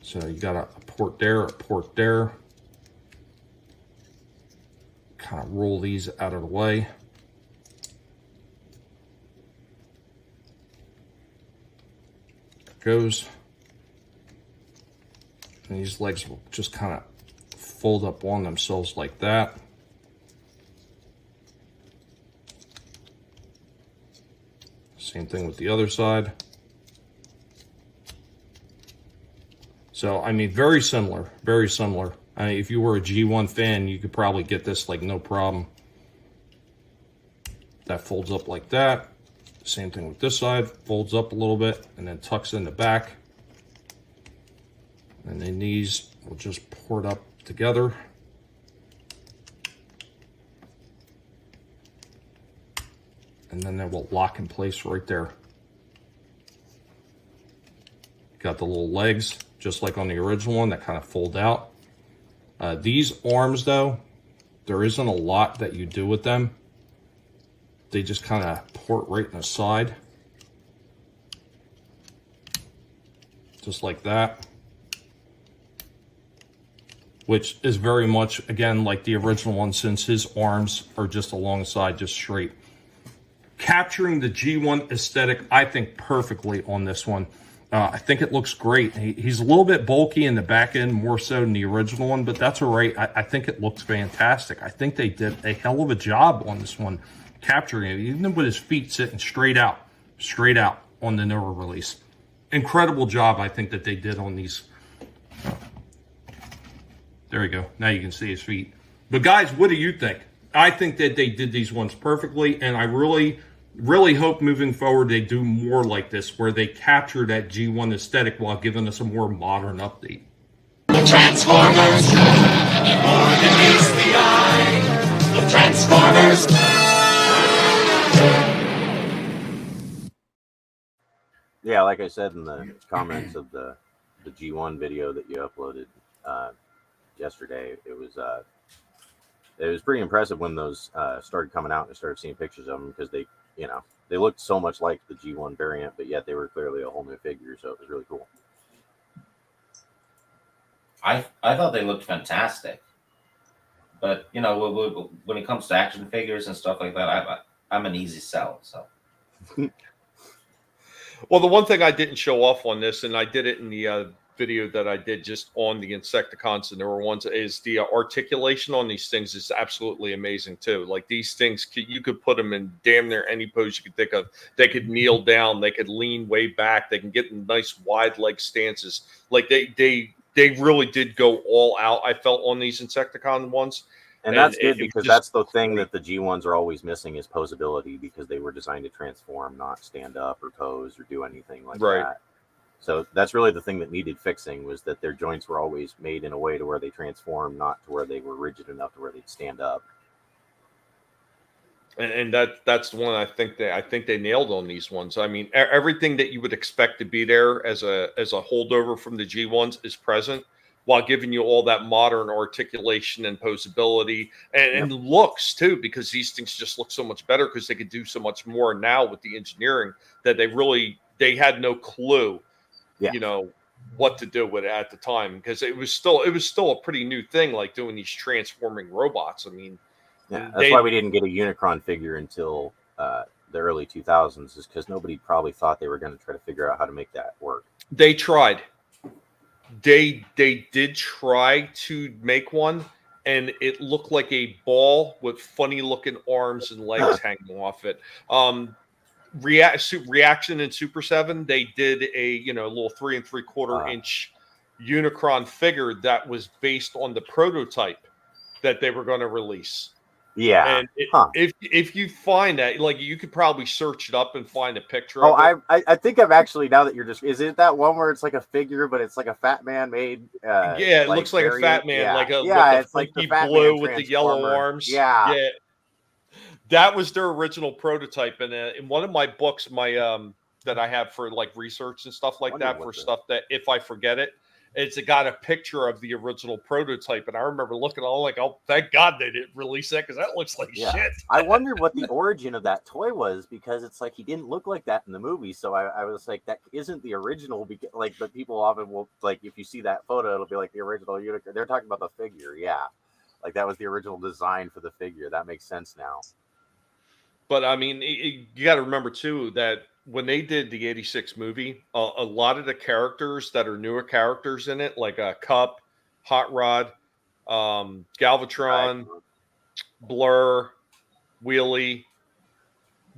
So you got a port there, a port there. Kind of roll these out of the way. There it goes. And these legs will just kind of fold up on themselves like that. Same thing with the other side. So, I mean, very similar, very similar. I mean, if you were a G1 fan, you could probably get this like no problem. That folds up like that. Same thing with this side, folds up a little bit and then tucks in the back. And then these will just port up together. And then they will lock in place right there. Got the little legs, just like on the original one, that kind of fold out. These arms, though, there isn't a lot that you do with them. They just kind of port right in the side. Just like that. Which is very much, again, like the original one, since his arms are just alongside, just straight. Capturing the G1 aesthetic, I think, perfectly on this one. I think it looks great. He's a little bit bulky in the back end, more so than the original one, but that's all right. I think it looks fantastic. I think they did a hell of a job on this one, capturing it, even with his feet sitting straight out on the newer release. Incredible job, I think, that they did on these. There we go. Now you can see his feet. But guys, what do you think? I think that they did these ones perfectly, and I really hope moving forward they do more like this, where they capture that G1 aesthetic while giving us a more modern update. The Transformers, more than meets the eye. The Transformers. Yeah, like I said in the comments of the G1 video that you uploaded yesterday, it was pretty impressive when those started coming out and I started seeing pictures of them, because they looked so much like the G1 variant, but yet they were clearly a whole new figure, so it was really cool. I thought they looked fantastic. But when it comes to action figures and stuff like that, I'm an easy sell. So. Well, the one thing I didn't show off on this, and I did it in the video that I did just on the Insecticons and there were ones, is the articulation on these things is absolutely amazing too. Like these things, you could put them in damn near any pose you could think of. They could kneel down, they could lean way back, they can get in nice wide leg stances. Like they really did go all out, I felt, on these Insecticon ones. And that's good because that's the thing that the G1s are always missing is posability, because they were designed to transform, not stand up or pose or do anything like that. So that's really the thing that needed fixing, was that their joints were always made in a way to where they transform, not to where they were rigid enough to where they'd stand up. And that's the one I think they nailed on these ones. I mean, everything that you would expect to be there as a holdover from the G1s is present, while giving you all that modern articulation and posability and looks too, because these things just look so much better because they could do so much more now with the engineering that they had no clue, what to do with it at the time, because it was still a pretty new thing, like doing these transforming robots. I mean, that's why we didn't get a Unicron figure until the early 2000s, is because nobody probably thought they were going to try to figure out how to make that work. They tried. They did try to make one, and it looked like a ball with funny looking arms and legs hanging off it. Reaction in Super 7, they did a little 3 3/4 inch Unicron figure that was based on the prototype that they were going to release. Yeah. And if you find that, like, you could probably search it up and find a picture of it. I think I've actually, now that you're just, is it that one where it's like a figure, but it's like a fat man made? It looks like a fat man, it's like the fat blue man with the yellow arms. Yeah. That was their original prototype. And in one of my books, that I have for like research and stuff like that, for stuff that if I forget it, it's got a picture of the original prototype. And I remember looking all like, oh, thank God they didn't release that, because that looks like shit. I wondered what the origin of that toy was, because it's like he didn't look like that in the movie. So I was like, that isn't the original. Like, but people often will, like, if you see that photo, it'll be like the original Unicron. They're talking about the figure. Yeah. Like that was the original design for the figure. That makes sense now. But I mean, you got to remember too that when they did the '86 movie, a lot of the characters that are newer characters in it, like Cup, Hot Rod, Galvatron, Blur, Wheelie,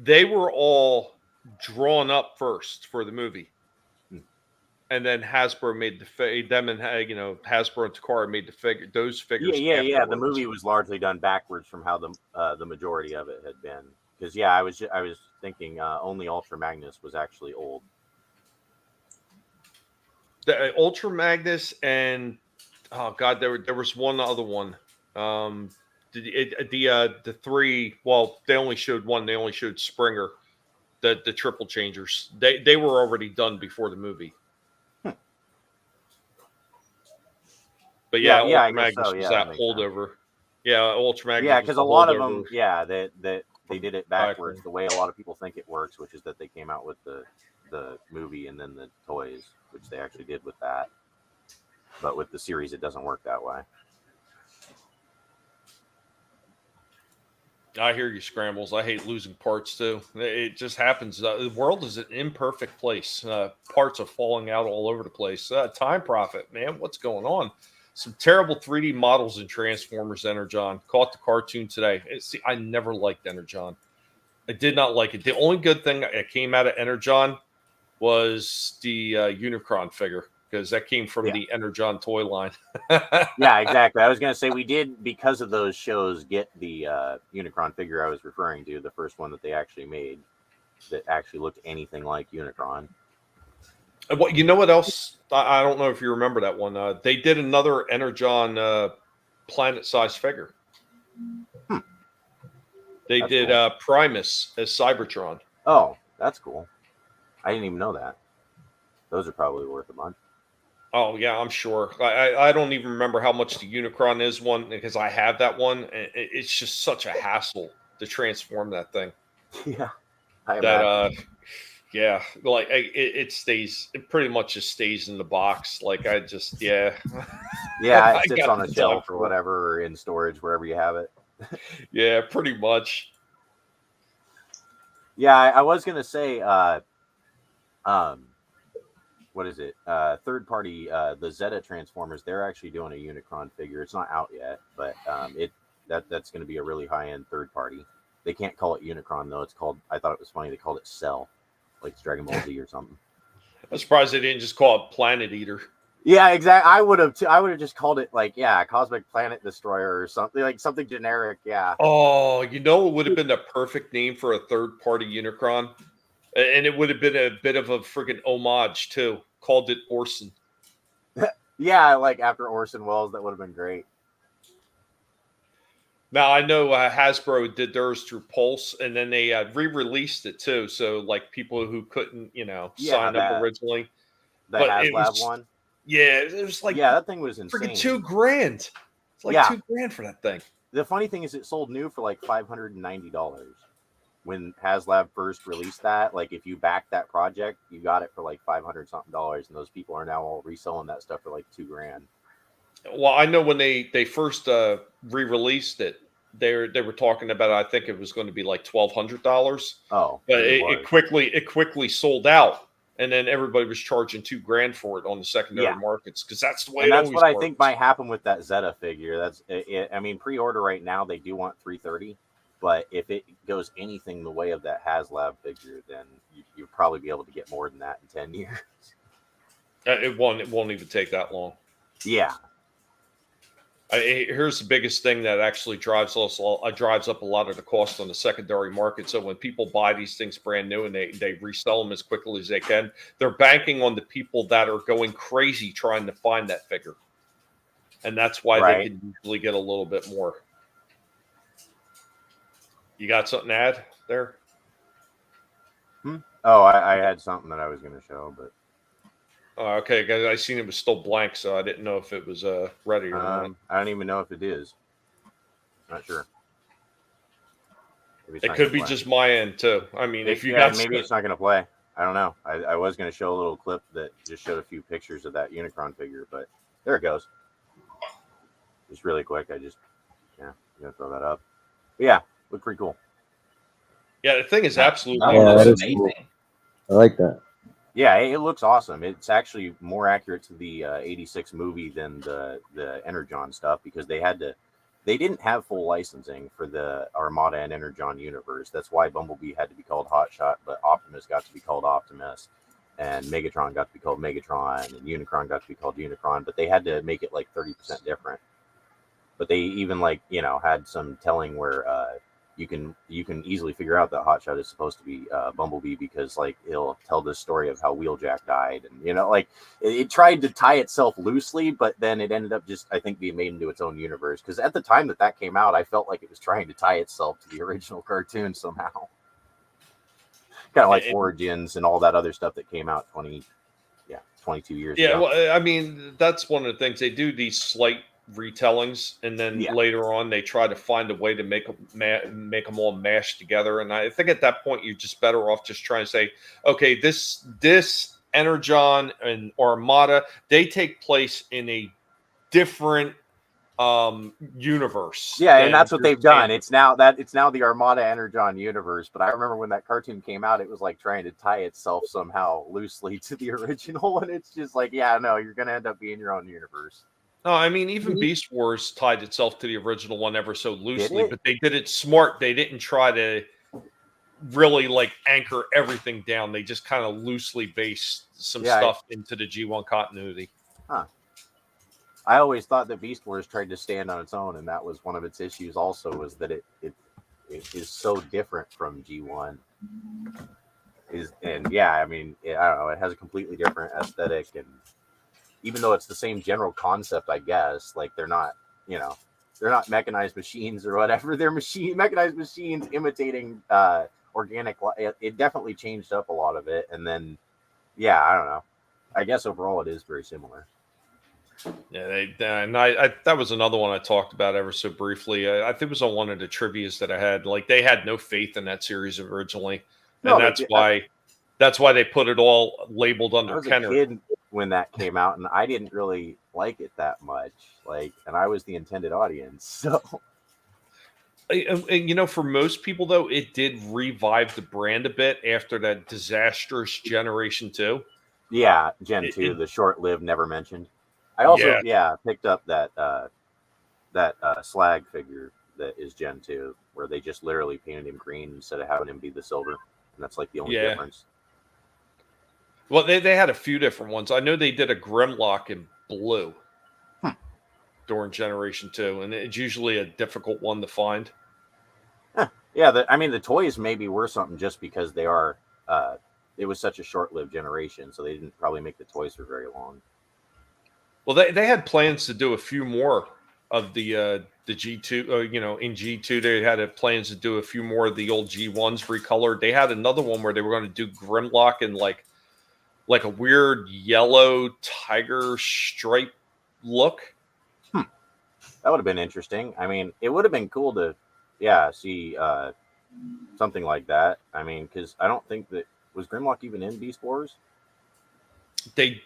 they were all drawn up first for the movie, and then Hasbro made them, and Hasbro and Takara made those figures. Yeah. The movie was largely done backwards from how the majority of it had been. Because I was thinking only Ultra Magnus was actually old. The Ultra Magnus and there was one other one. The three. Well, they only showed one. They only showed Springer, the triple changers. They were already done before the movie. But Ultra Magnus was that holdover. Sense. Yeah, Ultra Magnus. Yeah, because a lot of them. Yeah, that. They did it backwards, the way a lot of people think it works, which is that they came out with the movie and then the toys, which they actually did with that. But with the series, it doesn't work that way. I hear you, Scrambles. I hate losing parts too. It just happens. The world is an imperfect place. Parts are falling out all over the place. Time Profit, man, what's going on? Some terrible 3D models in Transformers Energon. Caught the cartoon today. See, I never liked Energon. I did not like it. The only good thing that came out of Energon was the Unicron figure, because that came from the Energon toy line. Yeah, exactly. I was going to say, we did, because of those shows, get the Unicron figure I was referring to, the first one that they actually made that actually looked anything like Unicron. What, you know what else? I don't know if you remember that one. They did another Energon planet-sized figure. They did cool. Primus as Cybertron. Oh, that's cool. I didn't even know that. Those are probably worth a bunch. Oh, yeah, I'm sure. I don't even remember how much the Unicron is one, because I have that one. It's just such a hassle to transform that thing. Yeah. Yeah, like it stays. It pretty much just stays in the box. Like I just Yeah, I it sits got on a the shelf time or for it. whatever, or in storage wherever you have it. Yeah, pretty much. Yeah, I was gonna say, um, what is it? Third party, the Zeta Transformers. They're actually doing a Unicron figure. It's not out yet, but that's going to be a really high end third party. They can't call it Unicron though. It's called. I thought it was funny. They called it Cell, like it's Dragon Ball Z or something. I'm surprised they didn't just call it Planet Eater. Yeah, exactly. I would have. I would have just called it like Cosmic Planet Destroyer or something like something generic. Yeah. Oh, you know, it would have been the perfect name for a third party Unicron. And it would have been a bit of a friggin' homage too. Called it Orson. Yeah, like after Orson Welles, that would have been great. Now I know Hasbro did theirs through Pulse, and then they re-released it too. So like people who couldn't, sign up originally, The but it HasLab was, one. yeah, it was like That thing was insane. friggin' $2,000. It's like $2,000 for that thing. The funny thing is, it sold new for like $590 when HasLab first released that. Like, if you backed that project, you got it for like $500 something, and those people are now all reselling that stuff for like $2,000. Well, I know when they first re-released it, they were talking about, I think it was going to be like $1,200. Oh, but it quickly sold out, and then everybody was charging $2,000 for it on the secondary markets because that's the way. And it that's always what I works. think might happen with that Zeta figure. That's it. I mean, pre-order right now they do want $330, but if it goes anything the way of that HasLab figure, then you'll probably be able to get more than that in 10 years. It won't even take that long. Yeah. Here's the biggest thing that actually drives up a lot of the cost on the secondary market. So when people buy these things brand new and they resell them as quickly as they can, they're banking on the people that are going crazy trying to find that figure, and that's why they can usually get a little bit more. You got something to add there? Oh, I had something that I was going to show, but. Okay, guys, I seen it was still blank, so I didn't know if it was ready or not. I don't even know if it is. Not sure. It could be just my end too. I mean, if you got maybe it's not going to play. I don't know. I was going to show a little clip that just showed a few pictures of that Unicron figure, but there it goes. Just really quick. I'm gonna throw that up. But yeah, looked pretty cool. Yeah, the thing is absolutely amazing. Cool. I like that. Yeah, it looks awesome. It's actually more accurate to the '86 movie than the Energon stuff because they didn't have full licensing for the Armada and Energon universe. That's why Bumblebee had to be called Hotshot, but Optimus got to be called Optimus, and Megatron got to be called Megatron, and Unicron got to be called Unicron. But they had to make it like 30% different. But they even had some telling where you can easily figure out that Hotshot is supposed to be Bumblebee because he'll tell this story of how Wheeljack died, and it tried to tie itself loosely, but then it ended up just, I think, being made into its own universe. Because at the time that came out, I felt like it was trying to tie itself to the original cartoon somehow, kind of like Origins and all that other stuff that came out 22 years ago. Yeah, well, I mean, that's one of the things they do, these slight retellings, and then later on they try to find a way to make them all mashed together. And I think at that point you're just better off just trying to say, okay, this Energon and Armada, they take place in a different universe. Yeah, and that's what they've done. It's now the Armada Energon universe. But I remember when that cartoon came out, it was like trying to tie itself somehow loosely to the original, and it's just like, you're gonna end up being your own universe. No, I mean, even Beast Wars tied itself to the original one ever so loosely, but they did it smart. They didn't try to really anchor everything down. They just kind of loosely based some stuff into the G1 continuity. Huh. I always thought that Beast Wars tried to stand on its own, and that was one of its issues also, was that it is so different from G1. I don't know, it has a completely different aesthetic, and even though it's the same general concept, I guess, they're not mechanized machines or whatever. They're mechanized machines imitating organic life. It definitely changed up a lot of it. And then, I don't know. I guess overall it is very similar. Yeah, that was another one I talked about ever so briefly. I think it was on one of the trivias that I had. They had no faith in that series originally, and that's why That's why they put it all labeled I under was a Kenner. kid when that came out, and I didn't really like it that much. Like, and I was the intended audience, so And, you know, for most people though, it did revive the brand a bit after that disastrous Generation 2. yeah. Gen It, 2, it, the short-lived, never mentioned. I also yeah, picked up that slag figure that is Gen 2, where they just literally painted him green instead of having him be the silver, and that's like the only yeah. difference. Well, they had a few different ones. I know they did a Grimlock in blue during Generation 2, and it's usually a difficult one to find. Yeah, I mean, the toys maybe were something just because they are. It was such a short-lived generation, so they didn't probably make the toys for very long. Well, they had plans to do a few more of the G2. You know, in G2 they had plans to do a few more of the old G1s recolored. They had another one where they were going to do Grimlock in like a weird yellow tiger stripe look. That would have been interesting. I mean, it would have been cool to, see something like that. I mean, because I don't think that was Grimlock even in Beast Wars. They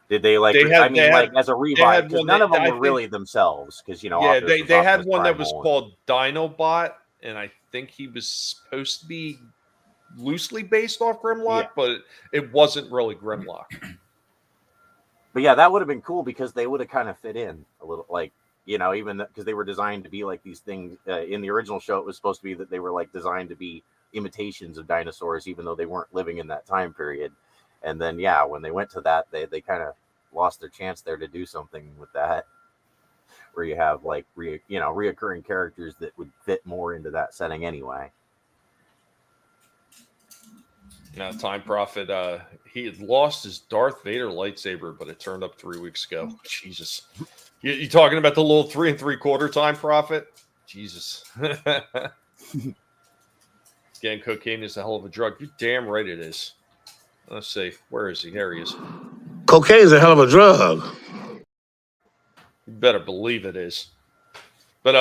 Did they like? they had I mean, they like had as a they revive, had because one none that of them I were think, really themselves. Because yeah, Optimus they was had one that was Primal called Dinobot, and I think he was supposed to be loosely based off Grimlock, Yeah. but it wasn't really Grimlock. But yeah, that would have been cool because they would have kind of fit in a little, like, even because they were designed to be like these things. In the original show, it was supposed to be that they were like designed to be imitations of dinosaurs, even though they weren't living in that time period. And then, when they went to that, they kind of lost their chance there to do something with that, where you have like reoccurring characters that would fit more into that setting anyway. Now, Time Prophet, he had lost his Darth Vader lightsaber, but it turned up 3 weeks ago. Jesus. You talking about the little 3 3/4 Time Prophet? Jesus. Getting cocaine is a hell of a drug. You're damn right it is. Let's see. Where is he? There he is. Cocaine's a hell of a drug. You better believe it is. But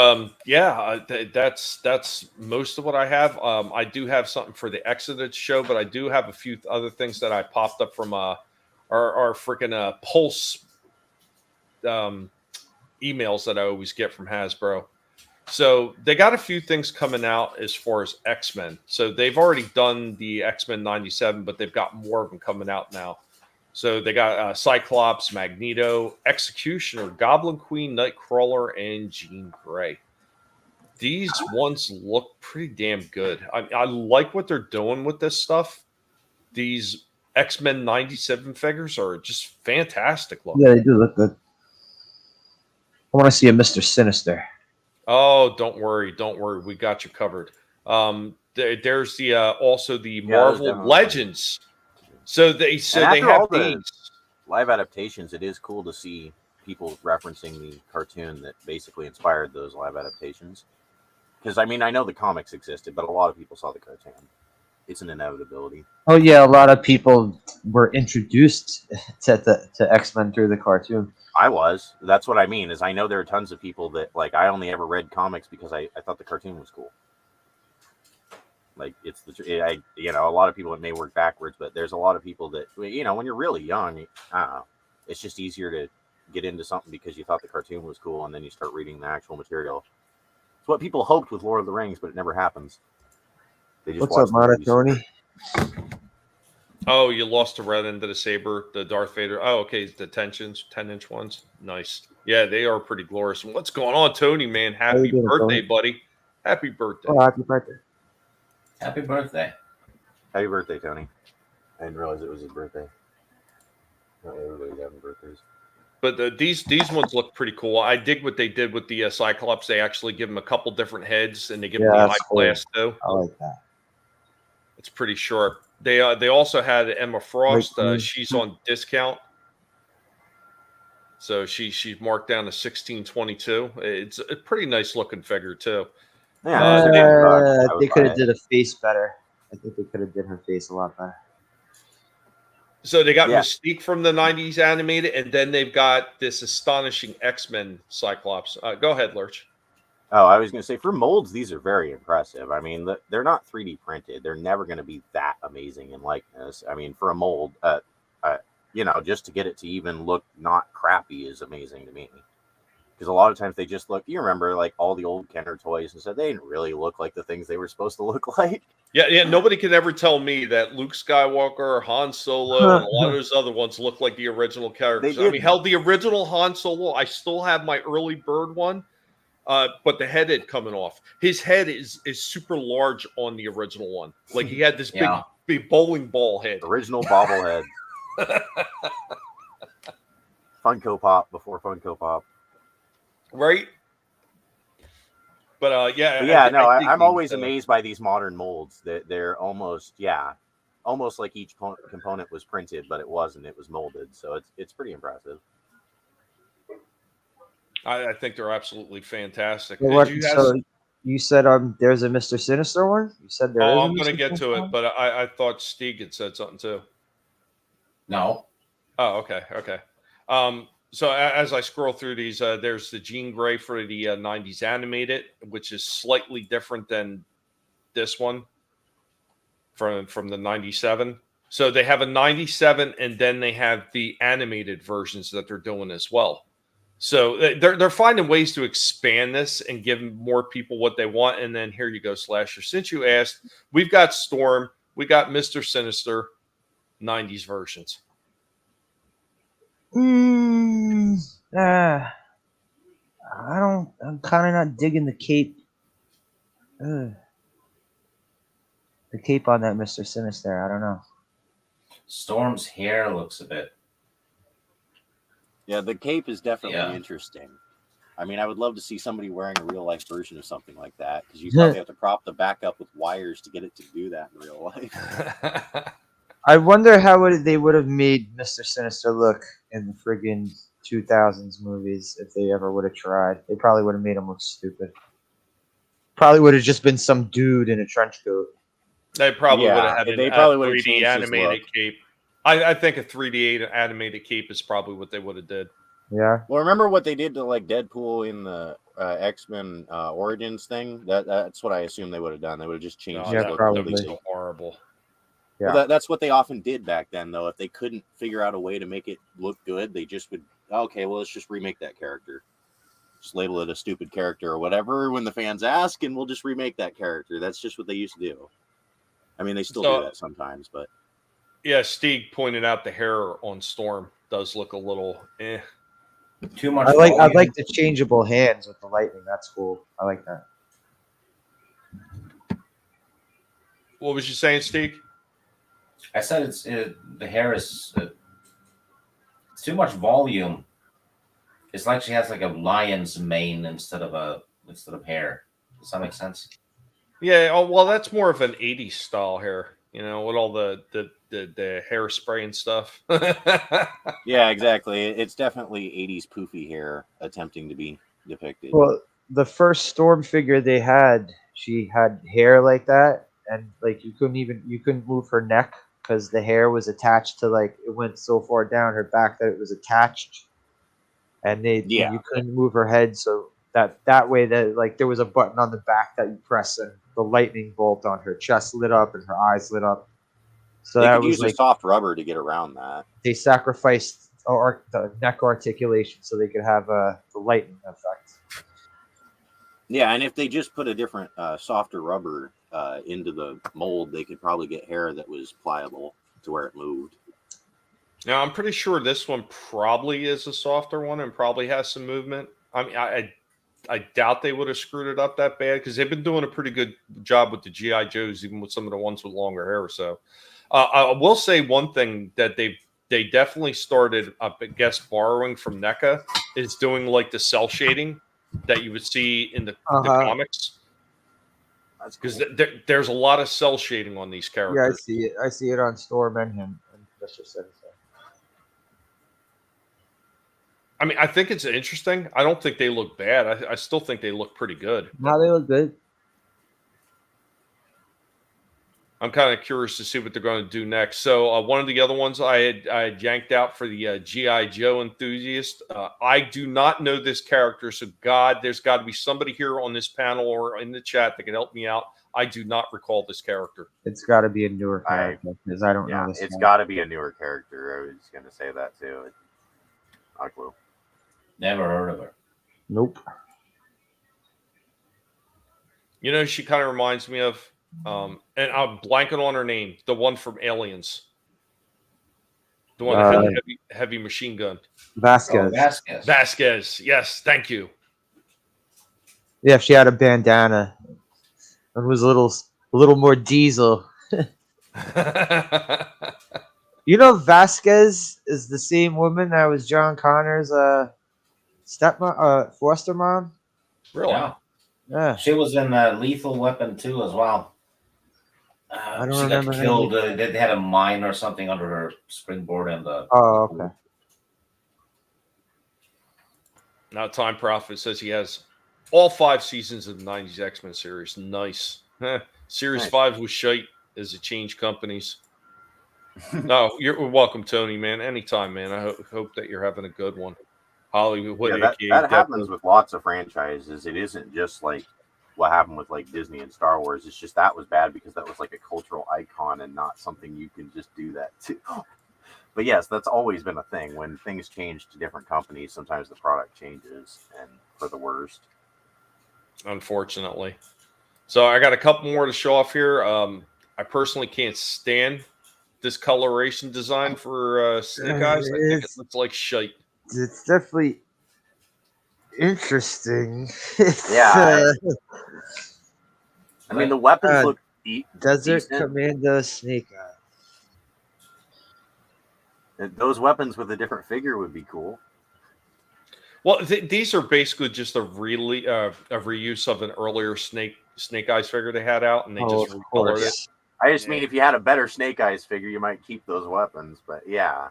that's most of what I have. I do have something for the Exodus show, but I do have a few other things that I popped up from our freaking Pulse emails that I always get from Hasbro. So they got a few things coming out as far as X-Men. So they've already done the X-Men 97, but they've got more of them coming out now. So they got Cyclops, Magneto, Executioner, Goblin Queen, Nightcrawler, and Jean Grey. These ones look pretty damn good. I like what they're doing with this stuff. These X-Men 97 figures are just fantastic looking. Yeah, they do look good. I want to see a Mr. Sinister. Oh, don't worry. We got you covered. There's the also the Marvel Legends. So they have these live adaptations. It is cool to see people referencing the cartoon that basically inspired those live adaptations. Because I mean, I know the comics existed, but a lot of people saw the cartoon. It's an inevitability. Oh yeah, a lot of people were introduced to X-Men through the cartoon. I was. That's what I mean. Is I know there are tons of people that like I only ever read comics because I thought the cartoon was cool. Like it's a lot of people, it may work backwards, but there's a lot of people that when you're really young, I don't know, it's just easier to get into something because you thought the cartoon was cool, and then you start reading the actual material. It's what people hoped with Lord of the Rings, but it never happens. They just What's up, Monotony? Oh, you lost the red end of the saber, the Darth Vader. Oh, okay, the 10-inch ones. Nice. Yeah, they are pretty glorious. And what's going on, Tony, man? Happy birthday, buddy. Happy birthday. Oh, happy birthday. Happy birthday. Happy birthday, Tony. I didn't realize it was his birthday. Not everybody's having birthdays. But these ones look pretty cool. I dig what they did with the Cyclops. They actually give him a couple different heads, and they give him the eyeglass too. I like that. It's pretty sharp. They also had Emma Frost. She's on discount, so she's marked down to $16.22. It's a pretty nice looking figure too. Yeah, they could have did a face better. I think they could have did her face a lot better. So they got Mystique from the 90s animated, and then they've got this astonishing X-Men Cyclops. Go ahead, Lurch. Oh, I was going to say for molds, these are very impressive. I mean, they're not 3D printed. They're never going to be that amazing in likeness. I mean, for a mold, just to get it to even look not crappy is amazing to me. Because a lot of times they just look. You remember like all the old Kenner toys and stuff. They didn't really look like the things they were supposed to look like. Yeah. Nobody can ever tell me that Luke Skywalker, Han Solo, and a lot of those other ones look like the original characters. I mean, hell, the original Han Solo, I still have my early bird one, but the head had coming off. His head is super large on the original one. Like he had this big bowling ball head. Original bobblehead. Funko Pop before Funko Pop. Right? But I'm always amazed by these modern molds. They're almost like each component was printed, but it wasn't. It was molded, so it's pretty impressive. I think they're absolutely fantastic. You said there's a Mr. Sinister one? You said there is. I'm going to get to it, but I thought Steve had said something too. No. Oh, okay. So as I scroll through these, there's the Jean Grey for the 90s animated, which is slightly different than this one from the 97. So they have a 97, and then they have the animated versions that they're doing as well. So they're finding ways to expand this and give more people what they want. And then here you go, Slasher. Since you asked, we've got Storm, we got Mr. Sinister, 90s versions. I'm kind of not digging the cape. The cape on that Mr. Sinister, I don't know. Storm's hair looks a bit. Yeah, the cape is definitely interesting. I mean, I would love to see somebody wearing a real life version of something like that, because you probably have to prop the back up with wires to get it to do that in real life. I wonder how they would have made Mr. Sinister look in the friggin' 2000s movies if they ever would have tried. They probably would have made him look stupid. Probably would have just been some dude in a trench coat. They probably would have had they probably would have 3D changed animated cape. I think a 3D animated cape is probably what they would have did. Yeah. Well, remember what they did to like Deadpool in the X-Men Origins thing? That's what I assume they would have done. They would have just changed. Yeah, probably. That would be so horrible. Yeah. Well, that's what they often did back then, though. If they couldn't figure out a way to make it look good, they just would, okay, well, let's just remake that character. Just label it a stupid character or whatever when the fans ask, and we'll just remake that character. That's just what they used to do. I mean, they still do that sometimes, but... Yeah, Steve pointed out the hair on Storm does look a little Too much. I like the changeable hands with the lightning. That's cool. I like that. What was you saying, Steve? I said the hair is too much volume. It's like she has like a lion's mane instead of hair. Does that make sense? Yeah. Oh, well, that's more of an 80s style hair, with all the hairspray and stuff. Yeah, exactly. It's definitely 80s poofy hair attempting to be depicted. Well, the first Storm figure they had, she had hair like that, and like you couldn't move her neck because the hair was attached to, like, it went so far down her back that it was attached, and you couldn't move her head, so that way that, like, there was a button on the back that you press and the lightning bolt on her chest lit up and her eyes lit up. So they that could was use a soft rubber to get around that. They sacrificed the neck articulation so they could have the lightning effect. Yeah, and if they just put a different softer rubber into the mold, they could probably get hair that was pliable to where it moved. Now, I'm pretty sure this one probably is a softer one and probably has some movement. I mean, I doubt they would have screwed it up that bad because they've been doing a pretty good job with the G.I. Joes, even with some of the ones with longer hair or so. I will say one thing that they definitely started, I guess, borrowing from NECA is doing like the cell shading that you would see in the comics. Because there's a lot of cell shading on these characters. Yeah, I see it. I see it on Storm and him. And Mr. Sinister. I mean, I think it's interesting. I don't think they look bad. I still think they look pretty good. No, they look good. I'm kind of curious to see what they're going to do next. So one of the other ones I had yanked out for the GI Joe enthusiast. I do not know this character, so God, there's got to be somebody here on this panel or in the chat that can help me out. I do not recall this character. It's got to be a newer character because I don't know this. It's one. got to be a newer character. I was going to say that too. Not a clue. Never heard of her. Nope. You know, she kind of reminds me of, and I'm blanking on her name, the one from Aliens. The one that had the heavy machine gun. Vasquez. Vasquez. Vasquez. Yes, thank you. Yeah, if she had a bandana and was a little more diesel. You know, Vasquez is the same woman that was John Connor's foster mom. Really? Yeah. Yeah. She was in Lethal Weapon 2 as well. I don't she remember got her killed. They had a mine or something under her springboard and the. Oh, okay. Now, Time Prophet says he has all 5 seasons of the 90s X-Men series. Nice. Series 5 was shite as it changed companies. No, you're welcome, Tony, man. Anytime, man. I hope that you're having a good one. Hollywood. That happens with lots of franchises. It isn't just like what happened with like Disney and Star Wars. It's just that was bad because that was like a cultural icon and not something you can just do that to. But yes, that's always been a thing. When things change to different companies, sometimes the product changes and for the worst. Unfortunately. So I got a couple more to show off here. I personally can't stand this coloration design for Snake Eyes. I think it looks like shite. It's definitely interesting. Yeah. I mean, the weapons look Desert decent. Commando Snake Eyes. Those weapons with a different figure would be cool. Well, these are basically just a reuse of an earlier Snake Eyes figure they had out, and they just recolored it. I just mean if you had a better Snake Eyes figure, you might keep those weapons. But yeah.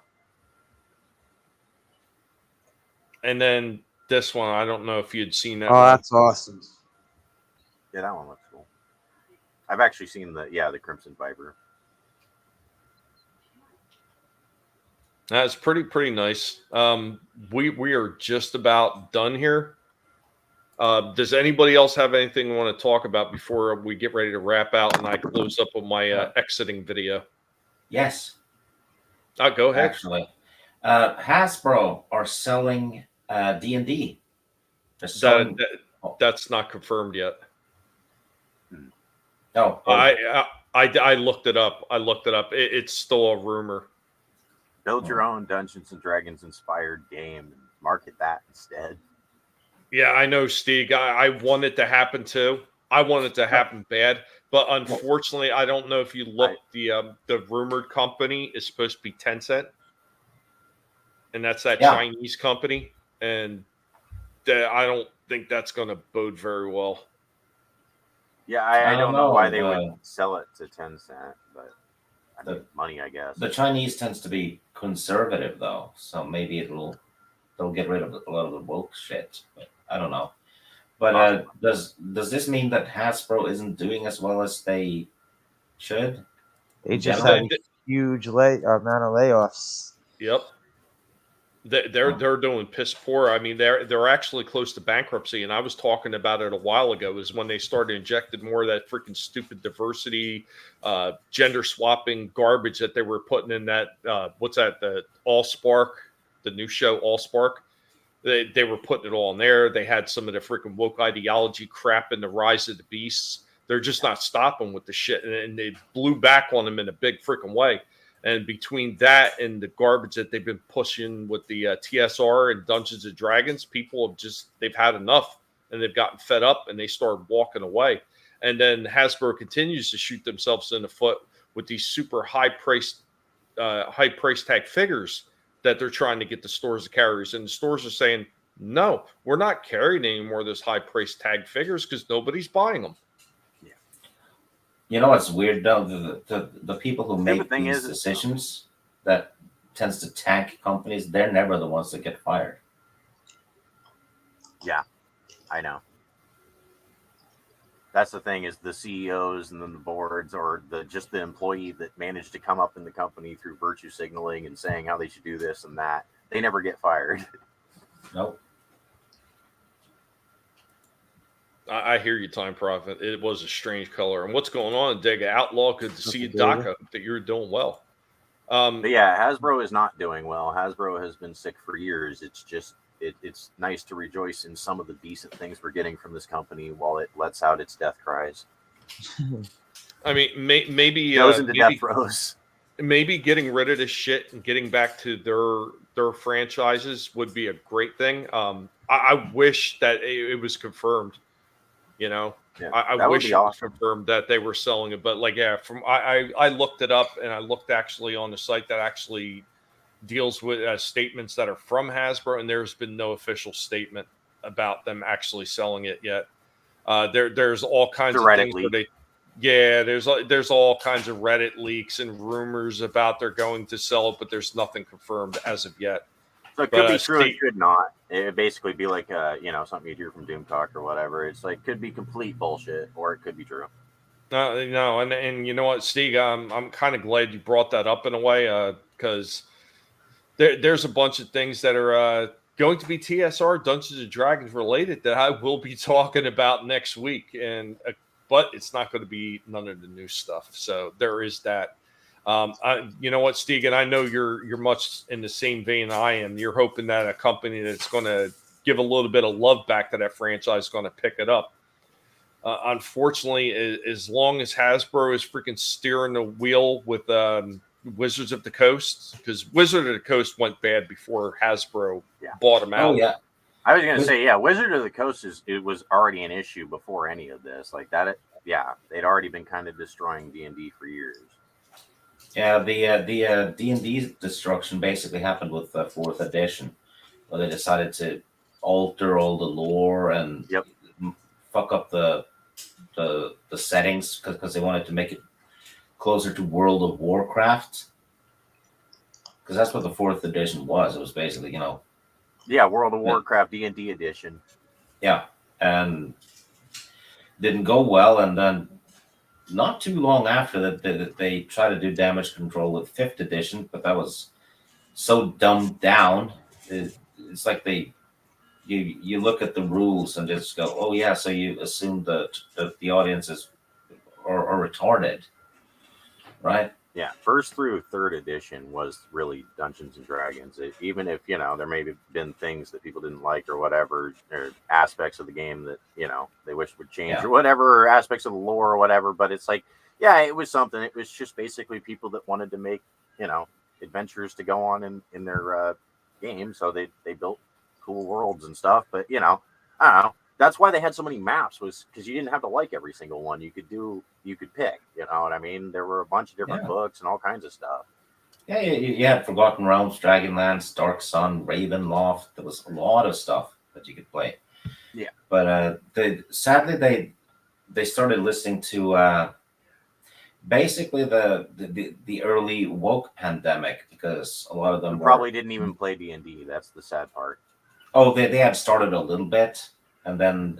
And then this one, I don't know if you'd seen that. Oh, that's awesome. Yeah, that one looks cool. I've actually seen the Crimson Viper. That's pretty nice. We are just about done here. Does anybody else have anything they want to talk about before we get ready to wrap out and I close up with my exiting video? Yes. Go ahead. Actually, Hasbro are selling D&D. That's not confirmed yet. No, I looked it up. It's still a rumor. Build your own Dungeons and Dragons inspired game and market that instead. Yeah, I know, Steve. I want it to happen too. I want it to happen bad, but unfortunately, I don't know if you look. The rumored company is supposed to be Tencent, and that's that Chinese company, and I don't think that's going to bode very well. Yeah, I don't know why they would sell it to Tencent, but I mean, money, I guess. The Chinese tends to be conservative, though, so maybe they'll get rid of a lot of the woke shit. But I don't know. But does this mean that Hasbro isn't doing as well as they should? They just had a huge amount of layoffs. Yep. They're doing piss poor. I mean, they're actually close to bankruptcy, and I was talking about it a while ago. Is when they started injecting more of that freaking stupid diversity, gender swapping garbage that they were putting in that. What's that? The AllSpark, the new show AllSpark. They were putting it all in there. They had some of the freaking woke ideology crap in the Rise of the Beasts. They're just not stopping with the shit, and they blew back on them in a big freaking way. And between that and the garbage that they've been pushing with the TSR and Dungeons and Dragons, people have they've had enough and they've gotten fed up and they started walking away. And then Hasbro continues to shoot themselves in the foot with these super high price tag figures that they're trying to get the stores to carriers. And the stores are saying, no, we're not carrying any more of those high price tag figures because nobody's buying them. You know what's weird though? The people who make these decisions that tends to tank companies, they're never the ones that get fired. Yeah, I know. that's the thing, is the CEOs and then the boards, or just the employee that managed to come up in the company through virtue signaling and saying how they should do this and that. They never get fired. Nope. I hear you, Time Prophet. It was a strange color. And what's going on, Dega Outlaw? Good to see you, Doc. I hope that you're doing well. But yeah, Hasbro is not doing well. Hasbro has been sick for years. It's just it's nice to rejoice in some of the decent things we're getting from this company while it lets out its death cries. I mean, maybe goes into death throes. Maybe getting rid of this shit and getting back to their franchises would be a great thing. I wish that it was confirmed. You know, yeah, I wish it was confirmed that they were selling it. But like, yeah, I looked it up, and I looked actually on the site that actually deals with statements that are from Hasbro, and there's been no official statement about them actually selling it yet. There's all kinds of things where there's all kinds of Reddit leaks and rumors about they're going to sell it, but there's nothing confirmed as of yet. So it could be true, it could not. It would basically be like, something you'd hear from Doom Talk or whatever. It's like, could be complete bullshit, or it could be true. No, and you know what, Steve, I'm kind of glad you brought that up in a way, because there's a bunch of things that are going to be TSR Dungeons and Dragons related that I will be talking about next week, but it's not going to be none of the new stuff. So there is that. You know what, Stegan, I know you're much in the same vein I am. You're hoping that a company that's going to give a little bit of love back to that franchise is going to pick it up. Unfortunately, as long as Hasbro is freaking steering the wheel with Wizards of the Coast, because Wizard of the Coast went bad before Hasbro bought them out. Oh, yeah. I was going to say, Wizard of the Coast it was already an issue before any of this. Like that, they'd already been kind of destroying D&D for years. Yeah, the D&D destruction basically happened with the 4th edition, where they decided to alter all the lore and fuck up the settings because they wanted to make it closer to World of Warcraft. Because that's what the 4th edition was. It was basically, World of Warcraft D&D edition. Yeah, and didn't go well, and then not too long after that, they tried to do damage control with 5th edition, but that was so dumbed down. It's like you look at the rules and just go, oh yeah, so you assume that the audience are retarded, right? Yeah, 1st through 3rd edition was really Dungeons and Dragons. Even if there may have been things that people didn't like or whatever, or aspects of the game that they wish would change or whatever, or aspects of the lore or whatever. But it's like, it was something. It was just basically people that wanted to make adventures to go on in their game, so they built cool worlds and stuff. But I don't know. That's why they had so many maps, was because you didn't have to like every single one. You could pick, you know what I mean? There were a bunch of different books and all kinds of stuff. Yeah, you had Forgotten Realms, Dragonlance, Dark Sun, Ravenloft. There was a lot of stuff that you could play. Yeah. But sadly they started listening to basically the early woke pandemic, because a lot of them probably didn't even play D&D. That's the sad part. Oh, they had started a little bit, and then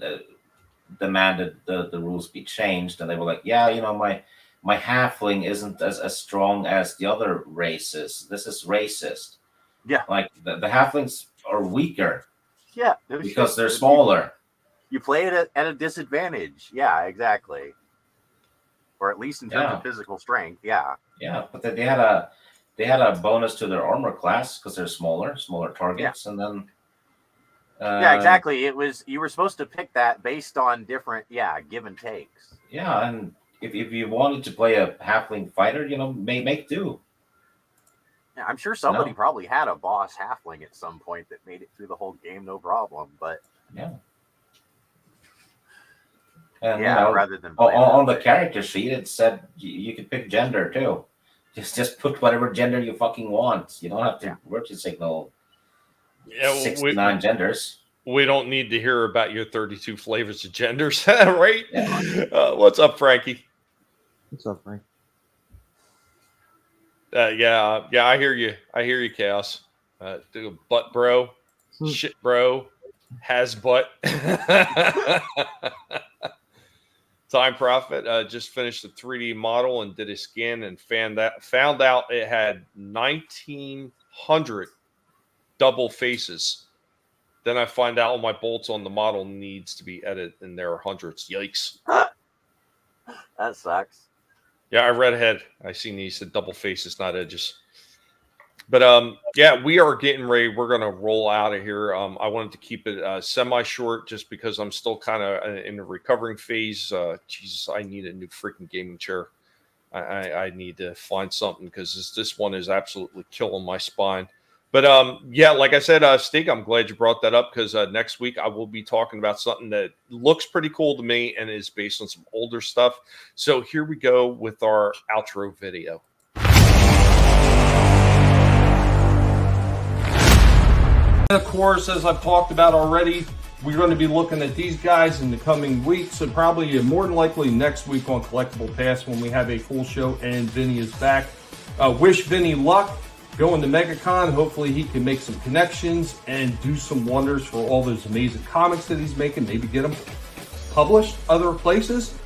demanded the rules be changed, and they were like, my halfling isn't as strong as the other races. This is racist. Yeah. Like the halflings are weaker. Yeah. Because they're smaller. You play it at a disadvantage. Yeah, exactly. Or at least in terms of physical strength. Yeah. Yeah, but they had a bonus to their armor class because they're smaller targets, and then exactly. You were supposed to pick that based on different give and takes. Yeah, and if you wanted to play a halfling fighter, make do. Yeah, I'm sure somebody probably had a boss halfling at some point that made it through the whole game no problem. But and rather than on the character sheet, it said you could pick gender too. Just put whatever gender you fucking want. You don't have to virtue signal 69 genders. We don't need to hear about your 32 flavors of genders, right? Yeah. What's up, Frankie? What's up, Frank? I hear you. I hear you, Chaos. Butt bro, shit bro, has butt. Time Prophet just finished the 3D model and did a scan and found out it had 1,900 double faces. Then I find out all my bolts on the model needs to be edited, and there are hundreds. Yikes! That sucks. Yeah, I read ahead. I seen these said double faces, not edges. But yeah, we are getting ready. We're gonna roll out of here. I wanted to keep it semi-short just because I'm still kind of in the recovering phase. Jesus, I need a new freaking gaming chair. I need to find something because this one is absolutely killing my spine. But yeah, like I said, Stig, I'm glad you brought that up because next week I will be talking about something that looks pretty cool to me and is based on some older stuff. So here we go with our outro video. And of course, as I've talked about already, we're going to be looking at these guys in the coming weeks, and probably more than likely next week on Collectable Past when we have a full show and Vinnie is back. Wish Vinnie luck going to MegaCon. Hopefully he can make some connections and do some wonders for all those amazing comics that he's making. Maybe get them published other places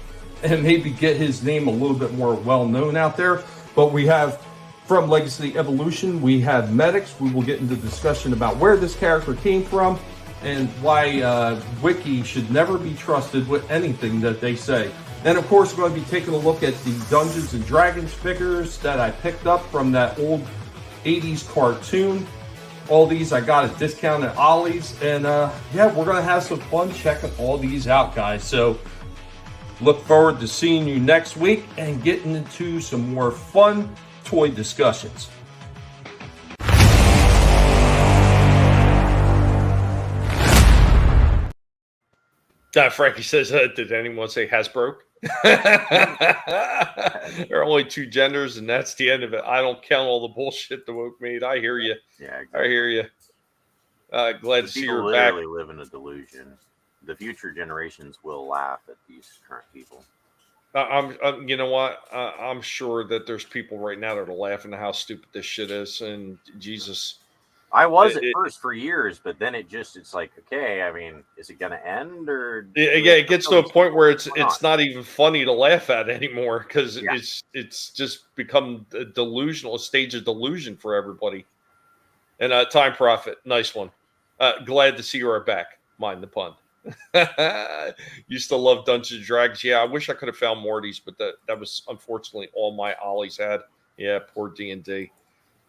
and maybe get his name a little bit more well known out there. But we have from Legacy Evolution, we have Medics. We will get into discussion about where this character came from and why Wiki should never be trusted with anything that they say. And of course, we're going to be taking a look at the Dungeons and Dragons figures that I picked up from that old 80s cartoon. All these I got at discount at Ollie's. And yeah, we're going to have some fun checking all these out, guys. So look forward to seeing you next week and getting into some more fun toy discussions. Frankie says, did anyone say Hasbro? There are only two genders, and that's the end of it. I don't count all the bullshit the woke made. I hear you. Yeah, exactly. I hear you. Glad to see People you're back. literally live in a delusion. The future generations will laugh at these current people. You know what? I'm sure that there's people right now that are laughing at how stupid this shit is. And Jesus, I was at first for years, but then it's like, okay, I mean, is it going to end or? Yeah, it gets to a point where it's not even funny to laugh at anymore because it's just become a delusional, a stage of delusion for everybody. And Time Prophet, nice one. Glad to see you are back. Mind the pun. Used to love Dungeons and Dragons. Yeah, I wish I could have found more of these, but that was unfortunately all my Ollies had. Yeah, poor D&D.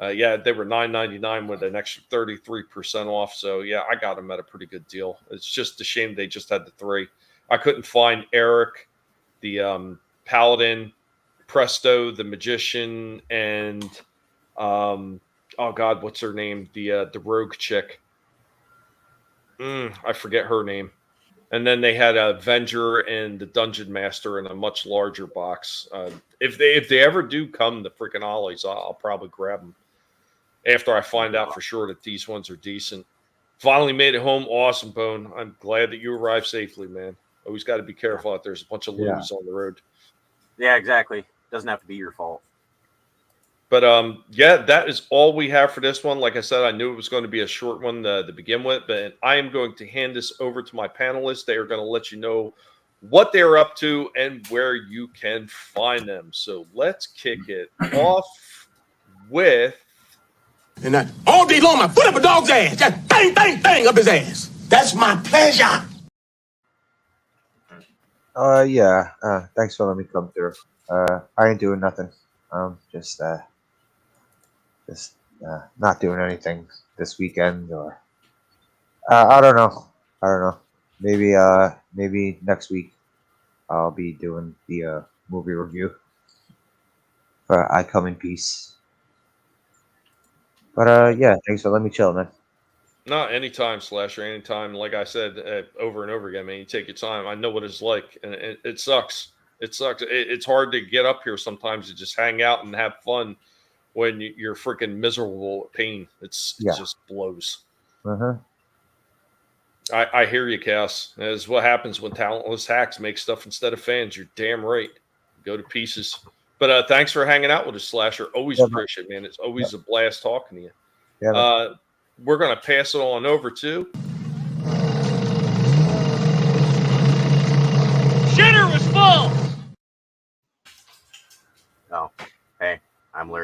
Yeah, they were $9.99 with an extra 33% off. So yeah, I got them at a pretty good deal. It's just a shame they just had the three. I couldn't find Eric, the Paladin, Presto, the Magician, and oh God, what's her name? The rogue chick. I forget her name. And then they had a Avenger and the Dungeon Master in a much larger box. If they ever do come to freaking Ollie's, I'll probably grab them after I find out for sure that these ones are decent. Finally made it home. Awesome, Bone. I'm glad that you arrived safely, man. Always got to be careful out there. There's a bunch of loons on the road. Yeah, exactly. Doesn't have to be your fault. But yeah, that is all we have for this one. Like I said, I knew it was going to be a short one to begin with, but I am going to hand this over to my panelists. They are going to let you know what they're up to and where you can find them. So let's kick it off with... And that all day long, my foot up a dog's ass. Just bang, bang, bang up his ass. That's my pleasure. Yeah. Thanks for letting me come through. I ain't doing nothing. Just not doing anything this weekend, or I don't know. Maybe next week I'll be doing the movie review for I Come in Peace. But yeah, thanks for letting me chill, man. No, anytime, Slasher, anytime. Like I said over and over again, man, you take your time. I know what it's like, and it sucks. It sucks. It's hard to get up here sometimes to just hang out and have fun when you're freaking miserable with pain. It just blows. I hear you, Cass. That's what happens when talentless hacks make stuff instead of fans. You're damn right. Go to pieces. But thanks for hanging out with us, Slasher. Always appreciate it, man. It's always a blast talking to you. Yeah, we're going to pass it on over to... Shitter was full!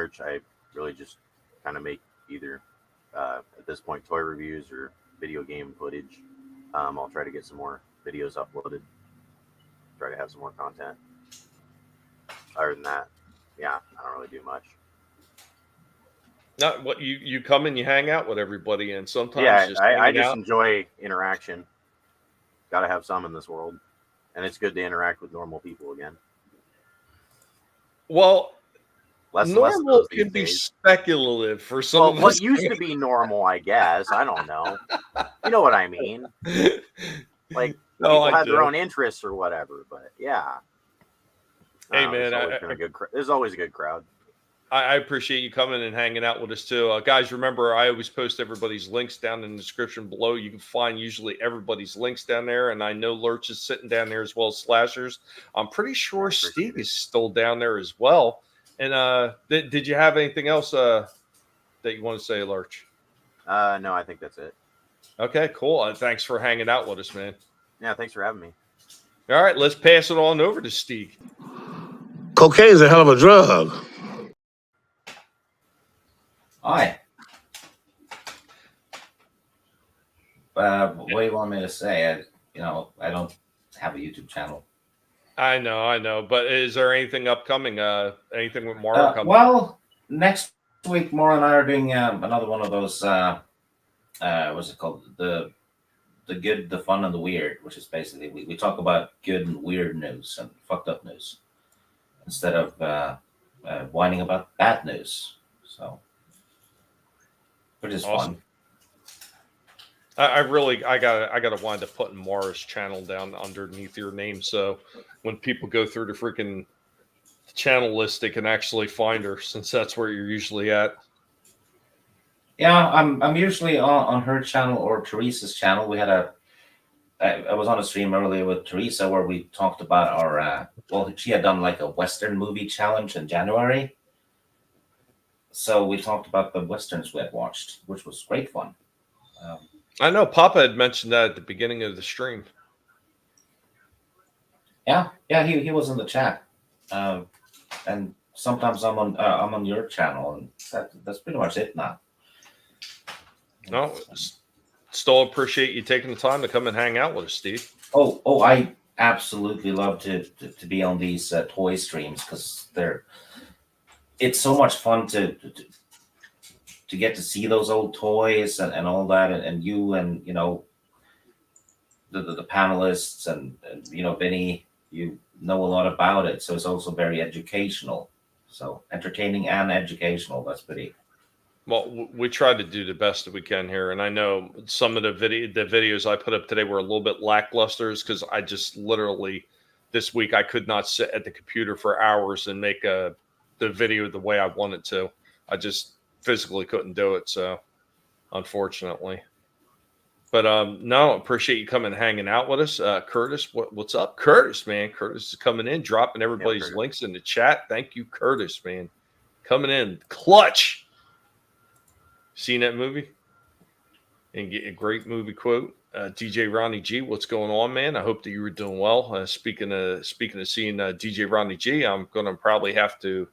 merch. I really just kind of make either at this point toy reviews or video game footage. I'll try to get some more videos uploaded. Try to have some more content. Other than that, yeah, I don't really do much. Not what you come and you hang out with everybody, and sometimes Yeah, I hanging just out. enjoy interaction. Got to have some in this world, and it's good to interact with normal people again. Well, Less and less of normal those can these be days. speculative for some Well, of what us. used to be normal, I guess. I don't know. You know what I mean? Like No, people I had their do. own interests or whatever. But yeah, Hey, there's man, always been a good. There's always a good crowd. I appreciate you coming and hanging out with us too. Guys, remember, I always post everybody's links down in the description below. You can find usually everybody's links down there. And I know Lurch is sitting down there as well as Slashers. I'm pretty sure Steve is still down there as well. And did you have anything else that you want to say, Lurch? No, I think that's it. Okay, cool. Thanks for hanging out with us, man. Yeah, thanks for having me. All right, let's pass it on over to Steve. Cocaine's a hell of a drug. Hi. What do you want me to say? I don't have a YouTube channel. I know. But is there anything upcoming? Anything with Mara coming? Well, next week, Mara and I are doing another one of those. What's it called? The good, the fun, and the weird, which is basically we talk about good and weird news and fucked up news instead of whining about bad news. So, which is Awesome. fun. I gotta wind up putting Mara's channel down underneath your name, so when people go through the freaking channel list, they can actually find her, since that's where you're usually at. Yeah, I'm usually on her channel or Teresa's channel. We had I was on a stream earlier with Teresa where we talked about our she had done like a Western movie challenge in January. So we talked about the Westerns we had watched, which was great fun. I know Papa had mentioned that at the beginning of the stream. Yeah, he was in the chat, and sometimes I'm on your channel, and that's pretty much it now. No, still appreciate you taking the time to come and hang out with us, Steve. Oh, I absolutely love to be on these toy streams because it's so much fun to get to see those old toys and all that, and you and the panelists and Vinnie, you know a lot about it, so it's also very educational. So entertaining and educational. That's pretty. Well, we try to do the best that we can here, and I know some of the videos I put up today were a little bit lackluster because I just literally this week I could not sit at the computer for hours and make the video the way I wanted to. I just physically couldn't do it, so unfortunately. But no, appreciate you coming and hanging out with us. Curtis, what's up? Curtis, man. Curtis is coming in, dropping everybody's links in the chat. Thank you, Curtis, man. Coming in clutch. Seen that movie? And get a great movie quote. DJ Ronnie G, what's going on, man? I hope that you were doing well. Speaking of seeing DJ Ronnie G, I'm going to probably have to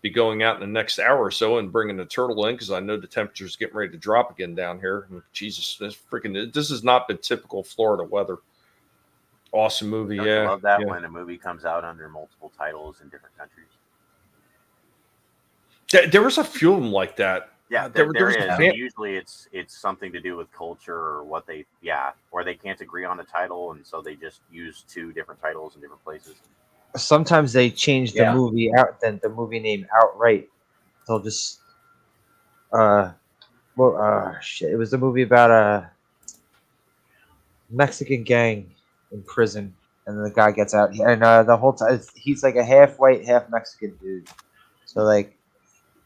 be going out in the next hour or so and bringing the turtle in because I know the temperature's getting ready to drop again down here. Jesus, this has not been typical Florida weather. Awesome movie, Don't yeah. you love that yeah. when a movie comes out under multiple titles in different countries? There was a few of them like that. Yeah, there is. Usually it's something to do with culture or what or they can't agree on a title, and so they just use two different titles in different places. Sometimes they change the movie out, then the movie name outright. They'll just shit. It was the movie about a Mexican gang in prison, and then the guy gets out, and the whole time he's like a half white, half Mexican dude. So like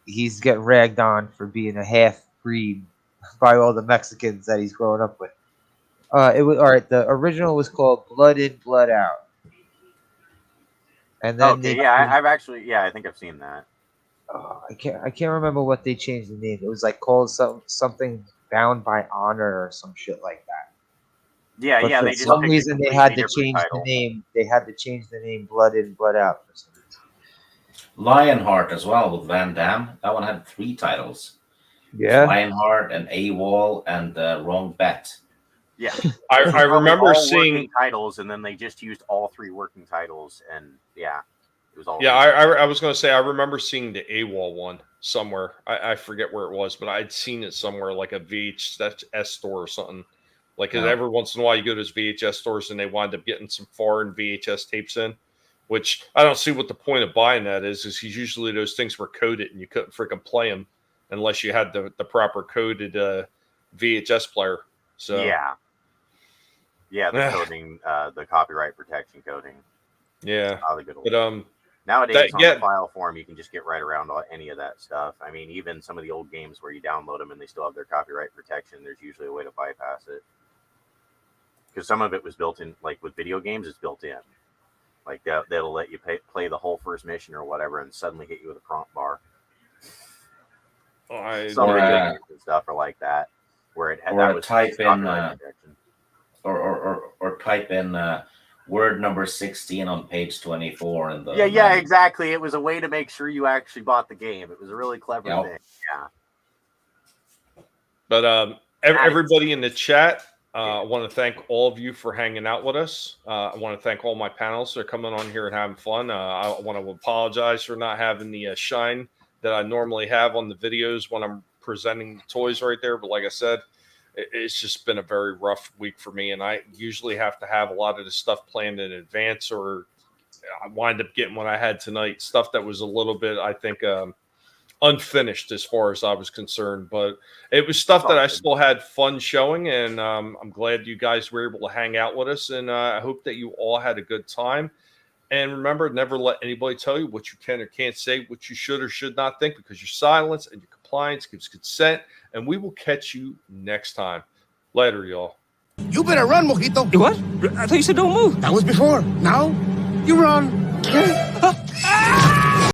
he's getting ragged on for being a half breed by all the Mexicans that he's growing up with. It was all right. The original was called Blood In, Blood Out. And then I think I've seen that. I can't remember what they changed the name. It was like called something Bound by Honor or some shit like that. Yeah, but for some reason they had to change the name. They had to change the name Blood In, Blood Out for some reason. Lionheart as well with Van Damme. That one had 3 titles. Yeah. Lionheart and AWOL and Wrong Bet. Yeah, I Those were probably remember all seeing. working titles, and then they just used all 3 working titles, and yeah, it was all. Yeah, I was going to say I remember seeing the AWOL one somewhere. I forget where it was, but I'd seen it somewhere like a VHS store or something. Like 'cause every once in a while you go to those VHS stores and they wind up getting some foreign VHS tapes in, which I don't see what the point of buying that is. Is usually those things were coded and you couldn't freaking play them unless you had the proper coded VHS player. So yeah, the coding, the copyright protection coding. yeah. Oh, the good old But nowadays on the file form, you can just get right around any of that stuff. I mean, even some of the old games where you download them and they still have their copyright protection, there's usually a way to bypass it. Because some of it was built in, like with video games, it's built in. Like that'll let you play the whole first mission or whatever, and suddenly hit you with a prompt bar. Some video games and stuff are like that, where it had that was type in protection. or type in word number 16 on page 24 in the yeah, exactly. It was a way to make sure you actually bought the game. It was a really clever thing. Yeah. But everybody in the chat, I want to thank all of you for hanging out with us. I want to thank all my panelists for coming on here and having fun. I want to apologize for not having the shine that I normally have on the videos when I'm presenting the toys right there. But like I said, it's just been a very rough week for me. And I usually have to have a lot of the stuff planned in advance, or I wind up getting what I had tonight, stuff that was a little bit, I think, unfinished as far as I was concerned, but it was stuff that I still had fun showing, and I'm glad you guys were able to hang out with us, and I hope that you all had a good time. And remember, never let anybody tell you what you can or can't say, what you should or should not think, because your silence and your compliance gives consent, and we will catch you next time. Later, y'all. You better run, Mojito. What? I thought you said don't move. That was before. Now, you run.